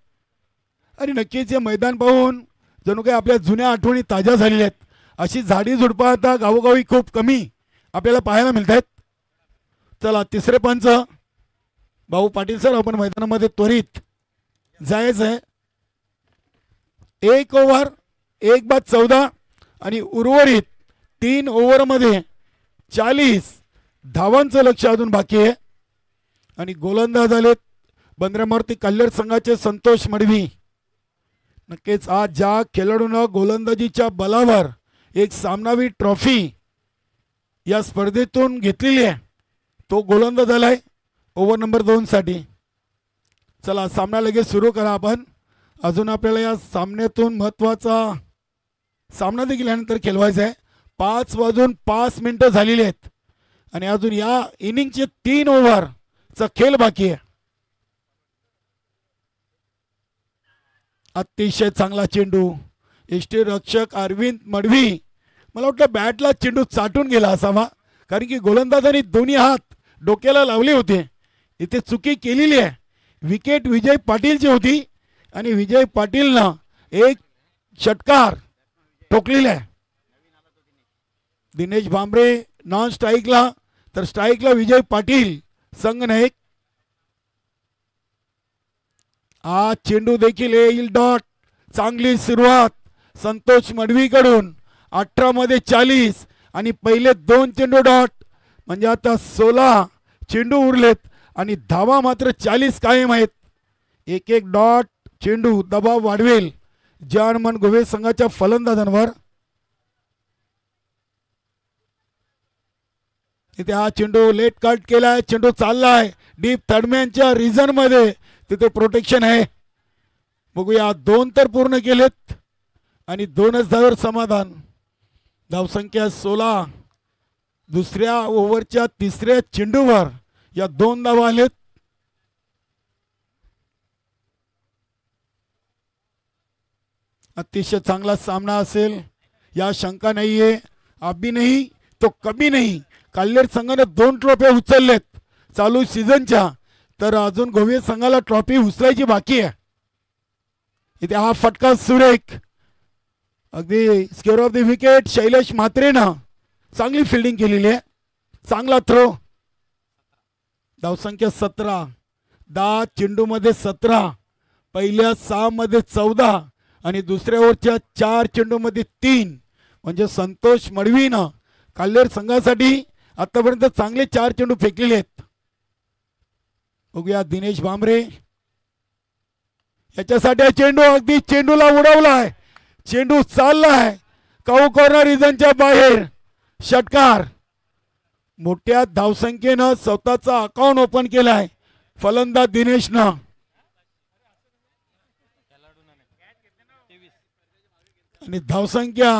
आणि नक्कीच हे मैदान पाहून जणू काही आपल्या जुन्या आठवणी ताज्या झालेल्या आहेत. अशी झाडी झुडपं आता गावोगावी खूप कमी आपल्याला पाहायला मिळत आहेत. चला तिसरे पंच भाऊ पाटील सर आपण मैदानामध्ये त्वरित जायचं आहे. 1 ओव्हर 1/14 आणि उर्वरित 3 ओव्हर मध्ये 40 धावांचं लक्ष अजून बाकी आहे आणि गोलंदाज आलेत बंद्रामूर्ती कल्याण संघाचे संतोष मडवी. नक्कीच आज ज्या खेळाडूंना गोलंदाजीच्या बलावर एक सामनावी ट्रॉफी या स्पर्धेतून घेतलेली आहे तो गोलंदाज आलाय ओव्हर नंबर 2 साठी. चला सामना लगेच सुरू करा. आपण अजून आपल्याला या सामन्यातून महत्त्वाचा सामना देखील यानंतर खेळवायचा आहे. 5 वाजून 5 मिनिटं झालेली आहेत आणि अजून या इनिंगचे 3 ओव्हरचा खेळ बाकी आहे. अतिशय चांगला चेंडू. यष्टीरक्षक अरविंद मडवी मला वाटतं बॅटला चेंडू चाटून गेला असावा कारण की गोलंदाजांनी दोन्ही हात डोक्याला लावले होते. इथे चुकी केलेली आहे. विकेट विजय पाटीलची होती आणि विजय पाटीलनं एक षटकार ठोकलेला आहे. दिनेश भांबरे नॉन स्ट्राईकला तर स्ट्राईकला विजय पाटील संघ नायक. हा चेंडू देखील येईल डॉट. चांगली सुरुवात संतोष मडवीकडून. 18 मध्ये 40 आणि पहिले 2 चेंडू डॉट म्हणजे आता 16 चेंडू उरलेत आणि धावा मात्र 40 कायम आहेत. 1-1 डॉट चेंडू दबाव वाढवेल जानमन गोवे संघाच्या फलंदाजांवर. इथे हा चेंडू लेट कट केलाय. चेंडू चाललाय डीप थर्डमॅनच्या रिझन मध्ये. तिथे प्रोटेक्शन आहे. बघूया 2 तर पूर्ण केलेत आणि 2च धावांवर समाधान. धावसंख्या 16. दुसऱ्या ओव्हरच्या तिसऱ्या चेंडूवर या 2 धावा आलेत. अतिशय चांगला सामना असेल या शंका नाहीये. अभी नाही तो कमी नाही. काल्हेर संघाने 2 ट्रॉफी उचललेत चालू सीझनच्या, तर अजून गोवे संघाला ट्रॉफी उचलायची बाकी आहे. इथे हा फटका सुरेख अगदी square of the wicket. Shailesh म्हात्रेनं चांगली फिल्डिंग केलेली आहे. चांगला थ्रो. धावसंख्या 17. 10 चेंडूमध्ये 17. पहिल्या 6 मध्ये 14 आणि दुसऱ्या ओव्हरच्या 4 चेंडूमध्ये 3. म्हणजे संतोष मडवीनं काल्हेर संघासाठी आतापर्यंत चांगले 4 चेंडू फेकलेले आहेत. बघूया दिनेश भांबरे याच्यासाठी चेंडू अगदी चेंडूला उडवलाय. चेंडू चाललाय काऊ कॉर्नर रिजनच्या बाहेर. षटकार. मोठ्या धावसंख्येनं स्वतःचा अकाउंट ओपन केलाय फलंदाज दिनेशनं. आणि धावसंख्या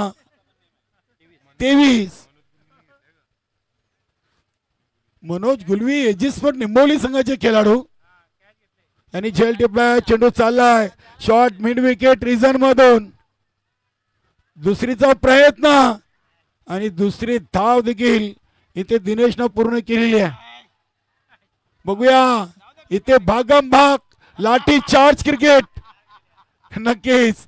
23. मनोज गुलवी एजिस्पोर्ट निंबोली संघाचे खेळाडू यांनी झेल टिपलाय. चेंडू चाललाय शॉर्ट मिड विकेट रिझन मधून. दुसरीचा प्रयत्न आणि दुसरी धाव देखील इथे दिनेशनं पूर्ण केलेली आहे. बघूया इथे भागम भाग लाठी चार्ज क्रिकेट. नक्कीच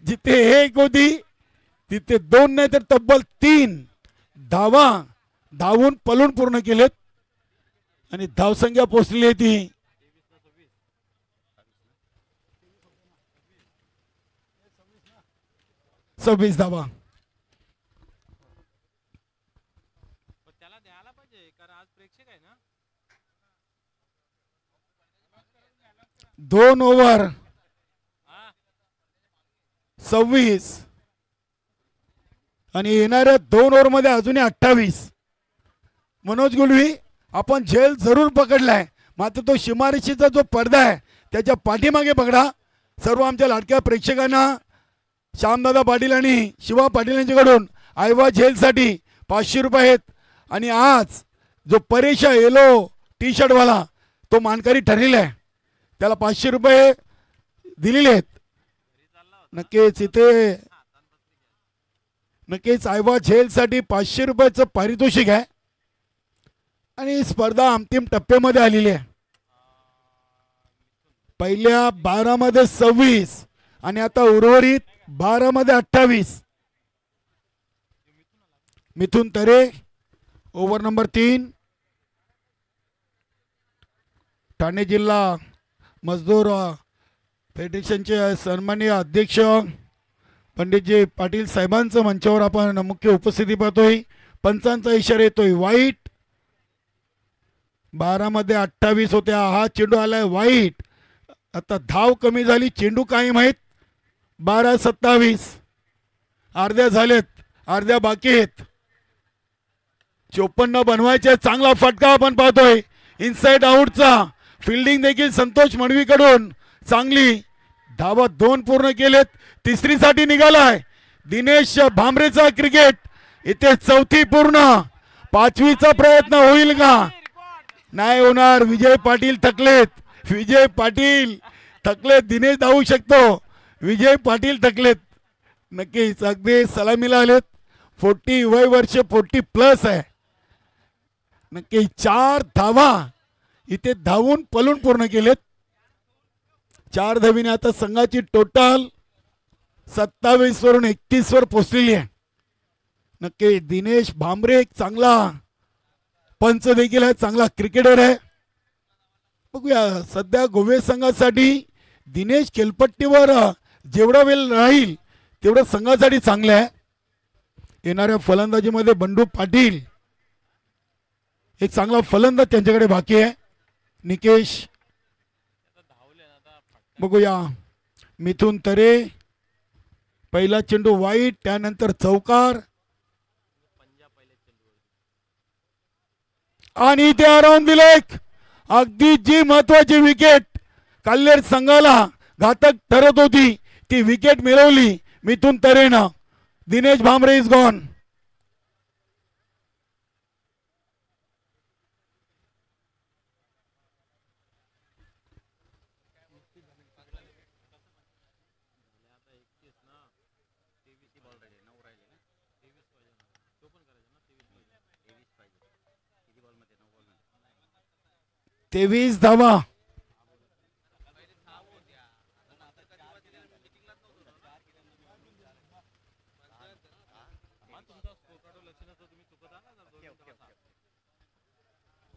जिथे 1 होती तिथे 2 नाही तर तब्बल 3 धावा धावून पलून पूर्ण केलेत आणि धावसंख्या पोहोचली आहे ती 26 धावा. त्याला द्यायला पाहिजे कारण आज प्रेक्षक आहे ना. 2 ओव्हर 26 आणि येणाऱ्या 2 ओव्हर मध्ये अजूनही 28. मनोज गुलवी आपण झेल जरूर पकडलाय, मात्र तो शिमारशीचा जो पडदा आहे त्याच्या पाठीमागे पकडा. सर्व आमच्या लाडक्या प्रेक्षकांना श्यामदादा पाटील आणि शिवा पाटील यांच्याकडून आयवा झेलसाठी 500 रुपये आहेत. आणि आज जो परेश येलो टी शर्ट वाला तो मानकरी ठरलेला आहे, त्याला 500 रुपये दिलेले आहेत. नक्कीच आयवा झेलसाठी 500 रुपयाचं पारितोषिक आहे आणि स्पर्धा अंतिम टप्प्यामध्ये आलेली आहे. पहिल्या 12 मध्ये 26 आणि आता उर्वरित 12 मध्ये 28. मिथुन तरे ओव्हर नंबर 3. ठाणे जिल्हा मजदूर फेडरेशनचे सन्माननीय अध्यक्ष पंडितजी पाटील साहेबांचं मंचावर आपण मुख्य उपस्थिती पाहतोय. पंचांचा इशारा येतोय वाईट. 12 मध्ये 28 होत्या. हा चेंडू आलाय वाईट. आता धाव कमी झाली, चेंडू कायम आहेत. 12-27 अर्ध्या झालेत, अर्ध्या बाकी आहेत. 54 बनवायचे. चांगला फटका आपण पाहतोय इनसाइड आउटचा. फिल्डिंग देखील संतोष मडवीकडून चांगली. धावा 2 पूर्ण केलेत. तिसरीसाठी निघालाय दिनेश भांबरेचा क्रिकेट. इथे 4थी पूर्ण. 5वीचा प्रयत्न होईल का? नाही होणार. विजय पाटील थकलेत. विजय पाटील थकलेत. दिनेश धावू शकतो. विजय पाटील थकलेत. नक्कीच अगदी सलामीला आलेत. 40 वय वर्ष 40+ आहे. नक्की 4 धावा इथे धावून पलून पूर्ण केलेत. 4 धावीने आता संघाची टोटल 27 वरून 31 वर पोहोचलेली आहे. नक्की दिनेश भांबरे एक चांगला पंच देखील आहे, चांगला क्रिकेटर आहे. बघूया सध्या गोवे संघासाठी दिनेश खेळपट्टीवर जेवढा वेळ राहील तेवढं संघासाठी चांगलं आहे. येणाऱ्या फलंदाजीमध्ये बंडू पाटील एक चांगला फलंदाज त्यांच्याकडे बाकी आहे. निकेश बघूया. मिथुन तरे पहिला चेंडू वाईट, त्यानंतर चौकार आणि इथे आराम दिले. अगदी जी महत्वाची विकेट काल्हेर संघाला घातक ठरत होती ती विकेट मिळवली मिथुन तरेनं. Dinesh Bhambre is gone. 23 धावा.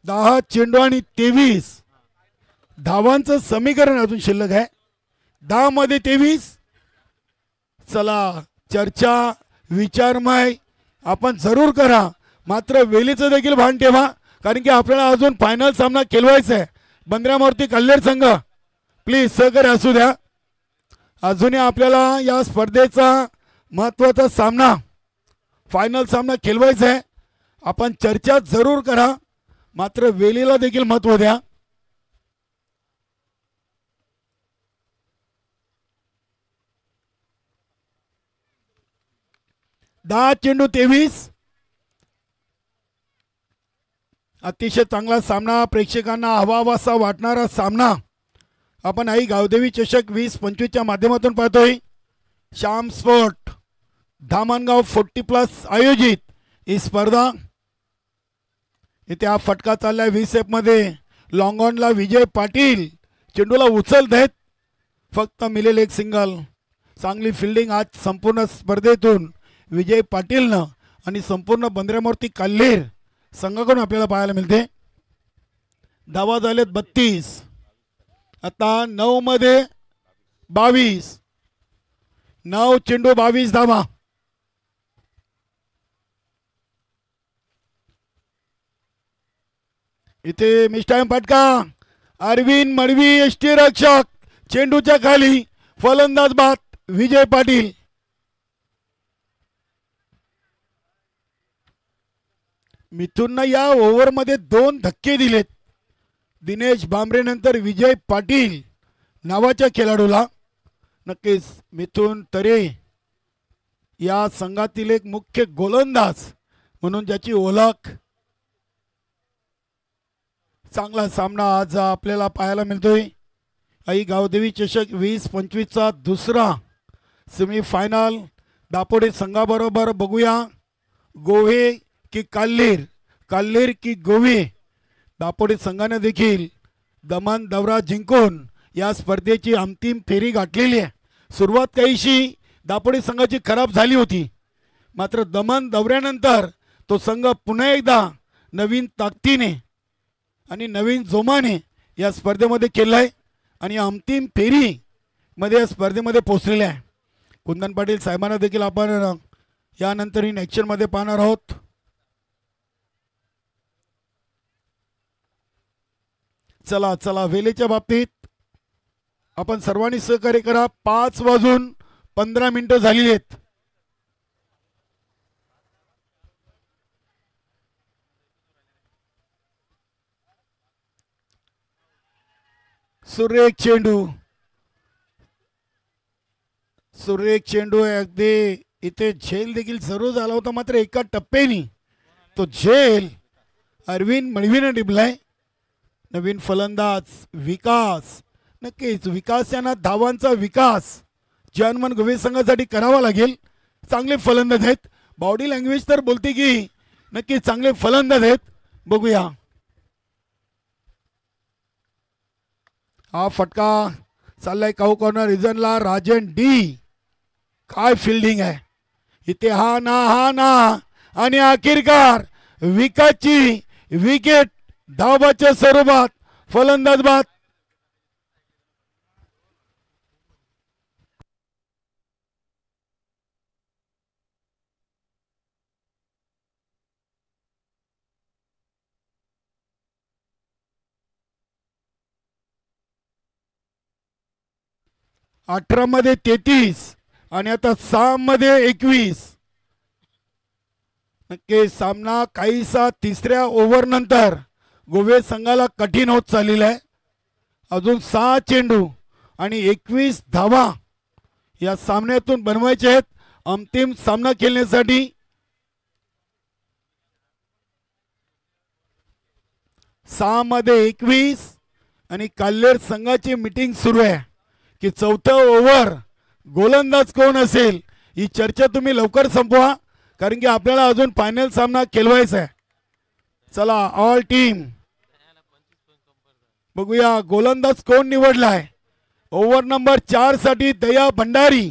दहा चेंडू आणि 23 धावांचं समीकरण अजून शिल्लक आहे. 10 मध्ये 23. चला चर्चा विचारमय आपण जरूर करा, मात्र वेळेचं देखील भान ठेवा, कारण की आपल्याला अजून फायनल सामना खेळवायचा आहे. बंद्रामूर्ती कल्लेर संघ प्लीज सहकार्य असू द्या. अजूनही आपल्याला या स्पर्धेचा महत्त्वाचा सामना फायनल सामना खेळवायचा आहे. आपण चर्चा जरूर करा, मात्र वेळेला देखील महत्त्व द्या. दहा चेंडू 23. अतिशय चांगला सामना, प्रेक्षकांना हवाहवासा वाटणारा सामना आपण आई गावदेवी चषक 20-25 माध्यमातून पाहतोय. श्याम स्पोर्ट धामणगाव 40+ आयोजित ही स्पर्धा. इथे हा फटका चाललाय 20 मध्ये. लॉंग ऑनला विजय पाटील चेंडूला उचलत आहेत, फक्त मिळेल एक सिंगल. चांगली फिल्डिंग आज संपूर्ण स्पर्धेतून विजय पाटीलनं आणि संपूर्ण बंद्रामूर्ती कल्लेर संघाकडून आपल्याला पाहायला मिळते. धावा झालेत 32. आता 9 मध्ये 22. 9 चेंडू 22 धावा. इथे मिस्टाईम फटका. अरविंद मडवी यष्टीरक्षक चेंडूच्या खाली. फलंदाज बाद विजय पाटील. मिथुननं या ओव्हरमध्ये 2 धक्के दिलेत. दिनेश भांबरे नंतर विजय पाटील नावाच्या खेळाडूला. नक्कीच मिथुन तरे या संघातील एक मुख्य गोलंदाज म्हणून ज्याची ओळख. चांगला सामना आज आपल्याला पाहायला मिळतोय. आई गावदेवी चषक 20-25चा दुसरा सेमीफायनल दापोडे संघाबरोबर बघूया. गोवे की काल्लेर, काल्लेर की गोवे. दापोडे संघाने देखील दमन दौरा जिंकून या स्पर्धेची अंतिम फेरी गाठलेली आहे. सुरुवात काहीशी दापोडे संघाची खराब झाली होती, मात्र दमन दौऱ्यानंतर तो संघ पुन्हा एकदा नवीन ताकदीने आणि नवीन जोमाने या स्पर्धेमध्ये खेळलाय आणि अंतिम फेरी मध्ये या स्पर्धेमध्ये पोहोचलेले आहे. कुंदन पाटील साहेबांना देखील आपण यानंतर इन ॲक्शन मध्ये पाहणार आहोत. चला चला वेळेच्या बाबतीत आपण सर्वांनी सहकार्य करा. 5:15 झालेली आहेत. सुरेख चेंडू, सुरेख चेंडू आहे अगदी. इथे झेल देखील जरूर झाला होता, मात्र एका टप्प्याने तो झेल अरविंद मळवीने टिपलाय. नवीन फलंदाज विकास. नक्कीच विकास यांना धावांचा विकास जनमन गोवे संघासाठी करावा लागेल. चांगले फलंदाज आहेत. बॉडी लँग्वेज तर बोलते की नक्कीच चांगले फलंदाज आहेत. बघूया हा फटका चाललाय काऊ कॉर्नर रिजनला. राजन डी काय फिल्डिंग आहे इथे. हा ना आणि आखिरकार विकासची विकेट धावाच्या स्वरूपात. फलंदाज बाद. अठरा मध्ये 33 आणि आता 6 मध्ये 21. नक्की सामना काहीसा तिसऱ्या ओव्हर नंतर गोवे संघाला कठीण होत चाललेला आहे. अजून 6 चेंडू आणि 21 धावा या सामन्यातून बनवायचे आहेत अंतिम सामना खेळण्यासाठी. 6 मध्ये 21 आणि कल्लेर संघाची मीटिंग सुरू आहे की चौथं ओव्हर गोलंदाज कोण असेल. ही चर्चा तुम्ही लवकर संपवा, कारण की आपल्याला अजून फायनल सामना खेळवायचा आहे. चला ऑल टीम बघूया गोलंदाज कोण निवडलाय. ओव्हर नंबर 4 साठी दया भंडारी,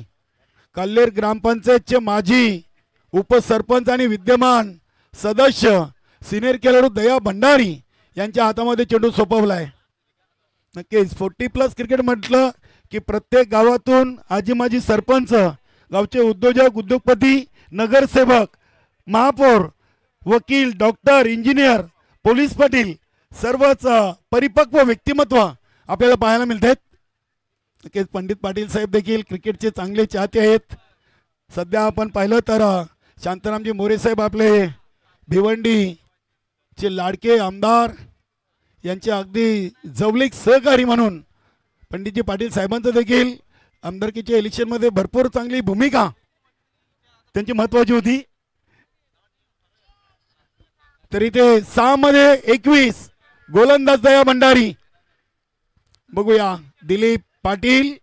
कल्लेर ग्रामपंचायतचे माजी उपसरपंच आणि विद्यमान सदस्य सिनियर खेळाडू दया भंडारी यांच्या हातामध्ये चेंडू सोपवलाय. नक्कीच 40+ क्रिकेट म्हटलं की प्रत्येक गावातून आजी माजी सरपंच, गावचे उद्योजक, उद्योगपती, नगरसेवक, महापौर, वकील, डॉक्टर, इंजिनियर, पोलीस पाटील सर्वच परिपक्व व्यक्तिमत्व आपल्याला पाहायला मिळतात. नक्कीच पंडित पाटील साहेब देखील क्रिकेटचे चांगले चाहते आहेत. सध्या आपण पाहिलं तर शांतारामजी मोरे साहेब आपले भिवंडीचे लाडके आमदार यांचे अगदी जवळीक सहकारी म्हणून पंडितजी पाटील साहेबांचं देखील आमदारकीच्या इलेक्शनमध्ये भरपूर चांगली भूमिका त्यांची महत्वाची होती. तरी ते 6 मध्ये 21 गोलंदाज दया भंडारी. बघूया दिलीप पाटील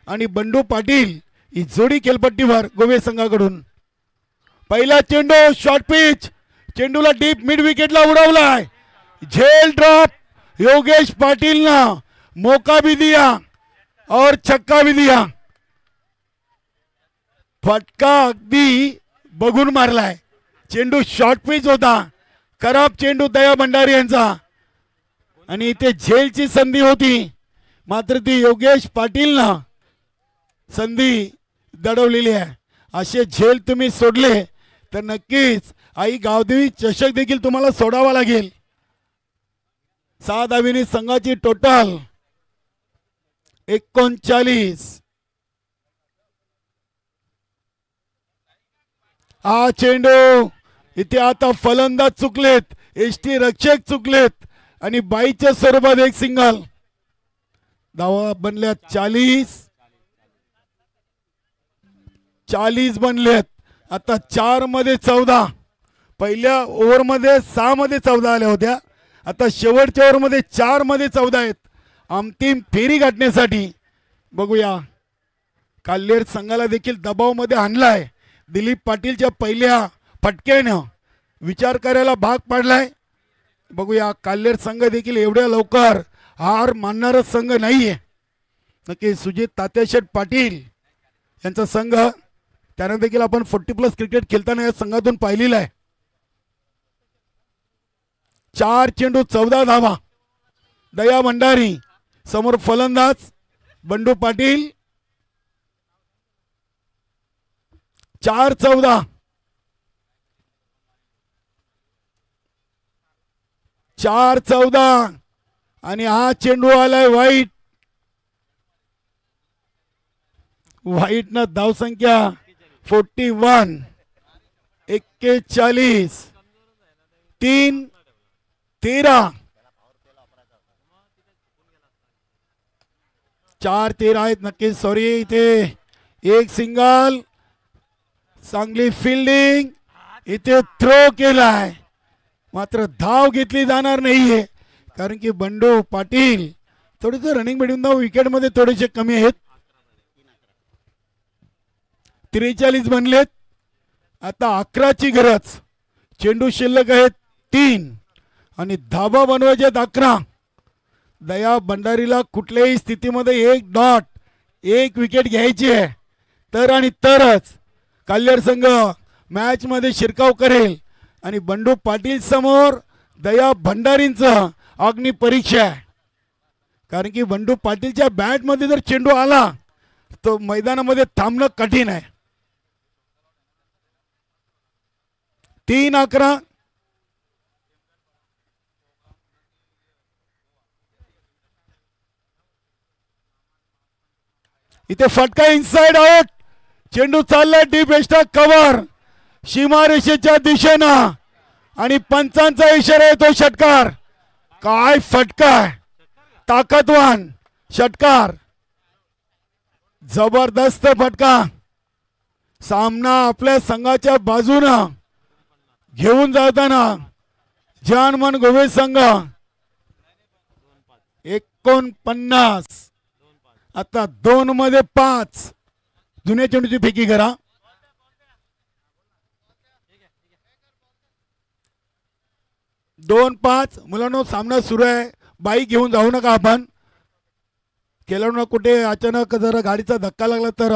आणि बंडू पाटील ही जोडी खेळपट्टीवर गोवे संघाकडून. पहिला चेंडू शॉर्ट पिच, चेंडूला डीप मिड विकेटला उडवलाय. झेल ड्रॉप, योगेश पाटिल ना मौका भी दिया और छक्का भी दिया. फटका अगदी बघून मारलाय. चेंडू शॉर्ट पिच होता, खराब चेंडू दया भंडारी यांचा आणि इथे झेलची संधी होती, मात्र ती योगेश पाटील ना संधी दडवलेली आहे. असे झेल तुम्ही सोडले तर नक्कीच आई गावदेवी चषक देखील तुम्हाला सोडावा लागेल. 6 धावींनी संघाची टोटल 39. हा चेंडू इथे आता फलंदाज चुकलेत, एसटी रक्षक चुकलेत आणि बाईच्या स्वरूपात एक सिंगल. धावा बनल्या 40 बनलेत. आता 4 मध्ये 14. पहिल्या ओव्हर मध्ये 6 मध्ये 14 आल्या होत्या, आता शेवटच्या ओव्हर मध्ये 4 मध्ये 14 आहेत. अंतिम फेरी गाठण्यासाठी बघूया काल्हेर संघाला देखील दबाव मध्ये आणलाय. दिलीप पाटीलच्या पहिल्या फटक्यानं विचार करायला भाग पाडलाय. बघूया काल्हेर संघ देखील एवढ्या लवकर हार मानणारा संघ नाहीये. नक्की सुजित तात्याशेठ पाटील यांचा संघ, त्यानं देखील आपण 40+ क्रिकेट खेळताना या संघातून पाहिलेला आहे. 4 चेंडू 14 धावा. दया भंडारी समोर फलंदाज बंडू पाटील. 4-14. 4-14 आणि हा चेंडू आलाय वाईट. वाईट न धावसंख्या 41. 41. 3-13. 4-13 आहेत. नक्की सॉरी, इथे एक सिंगल. चांगली फिल्डिंग, इथे थ्रो केलाय, मात्र धाव घेतली जाणार नाहीये कारण की बंडू पाटील थोडेसे रनिंग मिडियम धाव विकेट मध्ये थोडेसे कमी आहेत. 43 बनलेत. आता 11ची गरज. चेंडू शिल्लक आहेत 3 आणि धाबा बनवायचे 11. दया भंडारीला कुठल्याही स्थितीमध्ये 1 डॉट 1 विकेट घ्यायची आहे, तर आणि तरच काल्हेर संघ मॅच मध्ये शिरकाव करेल. आणि बंडू पाटील समोर दया भंडारींचं अग्नि परीक्षा आहे, कारण की बंडू पाटीलच्या बॅट मध्ये जर चेंडू आला तो मैदानामध्ये थांबणं कठीण आहे. 3-11. इथे फटका इनसाइड आउट. चेंडू चालला डीप एक्स्ट्रा कव्हर सीमारेषेच्या दिशेनं आणि पंचांचा इशारा येतो षटकार. काय फटका, ताकदवान षटकार, जबरदस्त फटका. सामना आपल्या संघाच्या बाजूनं घेऊन जाताना जानमन गोवे संघ 49. आता 2 मध्ये 5. जुन्या चेंडूची फेकी करा. दोन 5 मुलांनो, सामना सुरू आहे. बाईक घेऊन जाऊ नका आपण. खेळाडूंना कुठे अचानक जर गाडीचा धक्का लागला तर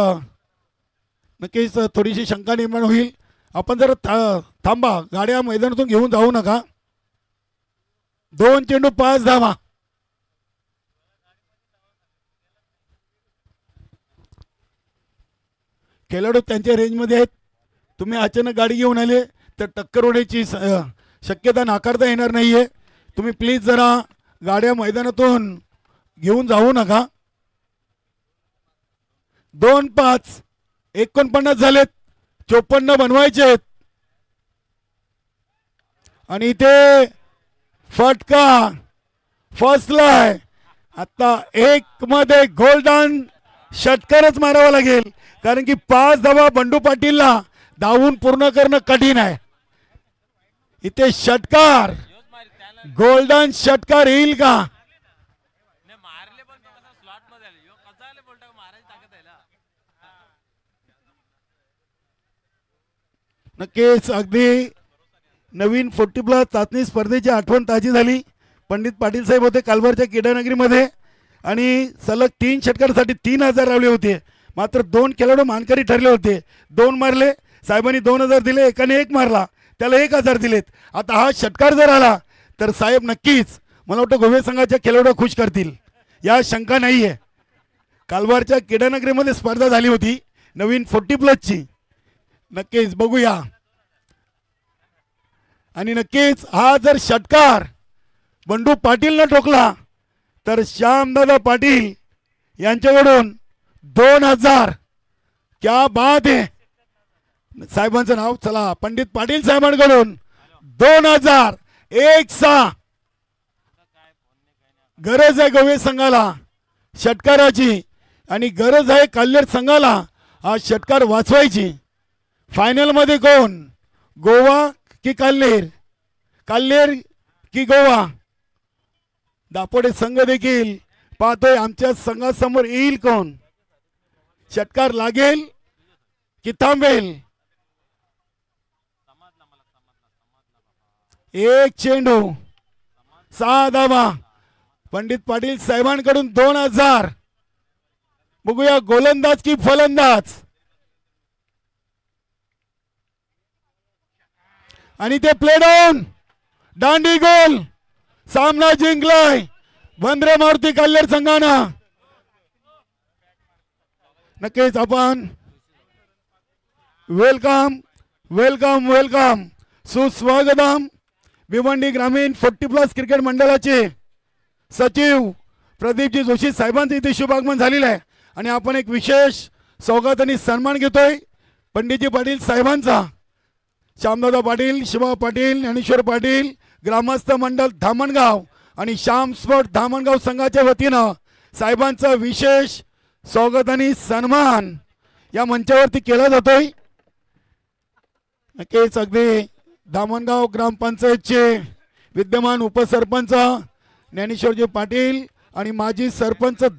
नक्कीच थोडीशी शंका निर्माण होईल. आपण जर थांबा, गाड्या मैदानातून घेऊन जाऊ नका. 2 चेंडू 5 धावा. खेळाडू त्यांच्या रेंजमध्ये आहेत. तुम्ही अचानक गाडी घेऊन आले तर टक्कर होण्याची शक्यता नाकारता येणार नाहीये. तुम्ही प्लीज जरा गाड्या मैदानातून घेऊन जाऊ नका. 2-5 49 झालेत. 54 बनवायचे आहेत. आणि इथे फटका फसलाय. आता 1 मध्ये गोल्डन षटकारच मारावा लागेल, कारण की 5 धावा बंडू पाटीलला धावून पूर्ण करणं कठीण आहे. इथे षटकार, गोल्डन षटकार येईल का? नक्कीच अगदी नवीन 40+ चाचणी स्पर्धेची आठवण ताजी झाली. पंडित पाटील साहेब होते कालवारच्या क्रीडानगरीमध्ये आणि सलग 3 षटकारासाठी 3000 लावले होते. मात्र 2 खेळाडू मानकरी ठरले होते. 2 मारले, साहेबांनी 2000 दिले, एकाने 1 मारला, त्याला 1000 दिलेत. आता हा षटकार जर आला तर साहेब नक्कीच मला वाटतं गोवे संघाच्या खेळाडू खुश करतील, या शंका नाहीये. कालवारच्या क्रीडानगरीमध्ये स्पर्धा झाली होती नवीन 40+ची. नक्कीच बघूया. आणि नक्कीच हा जर षटकार बंडू पाटील न ठोकला तर श्यामदादा पाटील यांच्याकडून 2000. क्या बात आहे. साहेबांचं नाव चला, पंडित पाटील साहेबांकडून 2000. 1-6 गरज आहे गोवे संघाला षटकाराची आणि गरज आहे काल्हेर संघाला हा षटकार वाचवायची. फायनल मध्ये कोण, गोवा की काल्हेर, काल्हेर की गोवा? दापोडे संघ देखील पाहतोय आमच्या संघासमोर येईल कोण. षटकार लागेल की थांबेल? 1 चेंडू 6 धावा. पंडित पाटील साहेबांकडून 2000. बघूया गोलंदाज की फलंदाज. आणि ते प्ले डाऊन, दांडी गोल. सामना जिंकलाय बंद्रे मारुती काल्हेर संघानं. नक्कीच आपण वेलकम वेलकम वेलकम सुस्वागतम. भिवंडी ग्रामीण 40+ क्रिकेट मंडळाचे सचिव प्रदीपजी जोशी साहेबांचे इथे शुभागमन झालेलं आहे आणि आपण एक विशेष सौगात आणि सन्मान घेतोय पंडितजी पाटील साहेबांचा. श्यामदादा पाटील, शिवा पाटील, ज्ञानेश्वर पाटील, ग्रामस्थ मंडळ धामणगाव आणि श्याम स्पोर्ट धामणगाव संघाच्या वतीनं साहेबांचा विशेष स्वागत आणि सन्मान या मंचावरती केला जातोय. नक्कीच अगदी धामणगाव ग्रामपंचायतचे विद्यमान उपसरपंच ज्ञानेश्वरजी पाटील आणि माजी सरपंच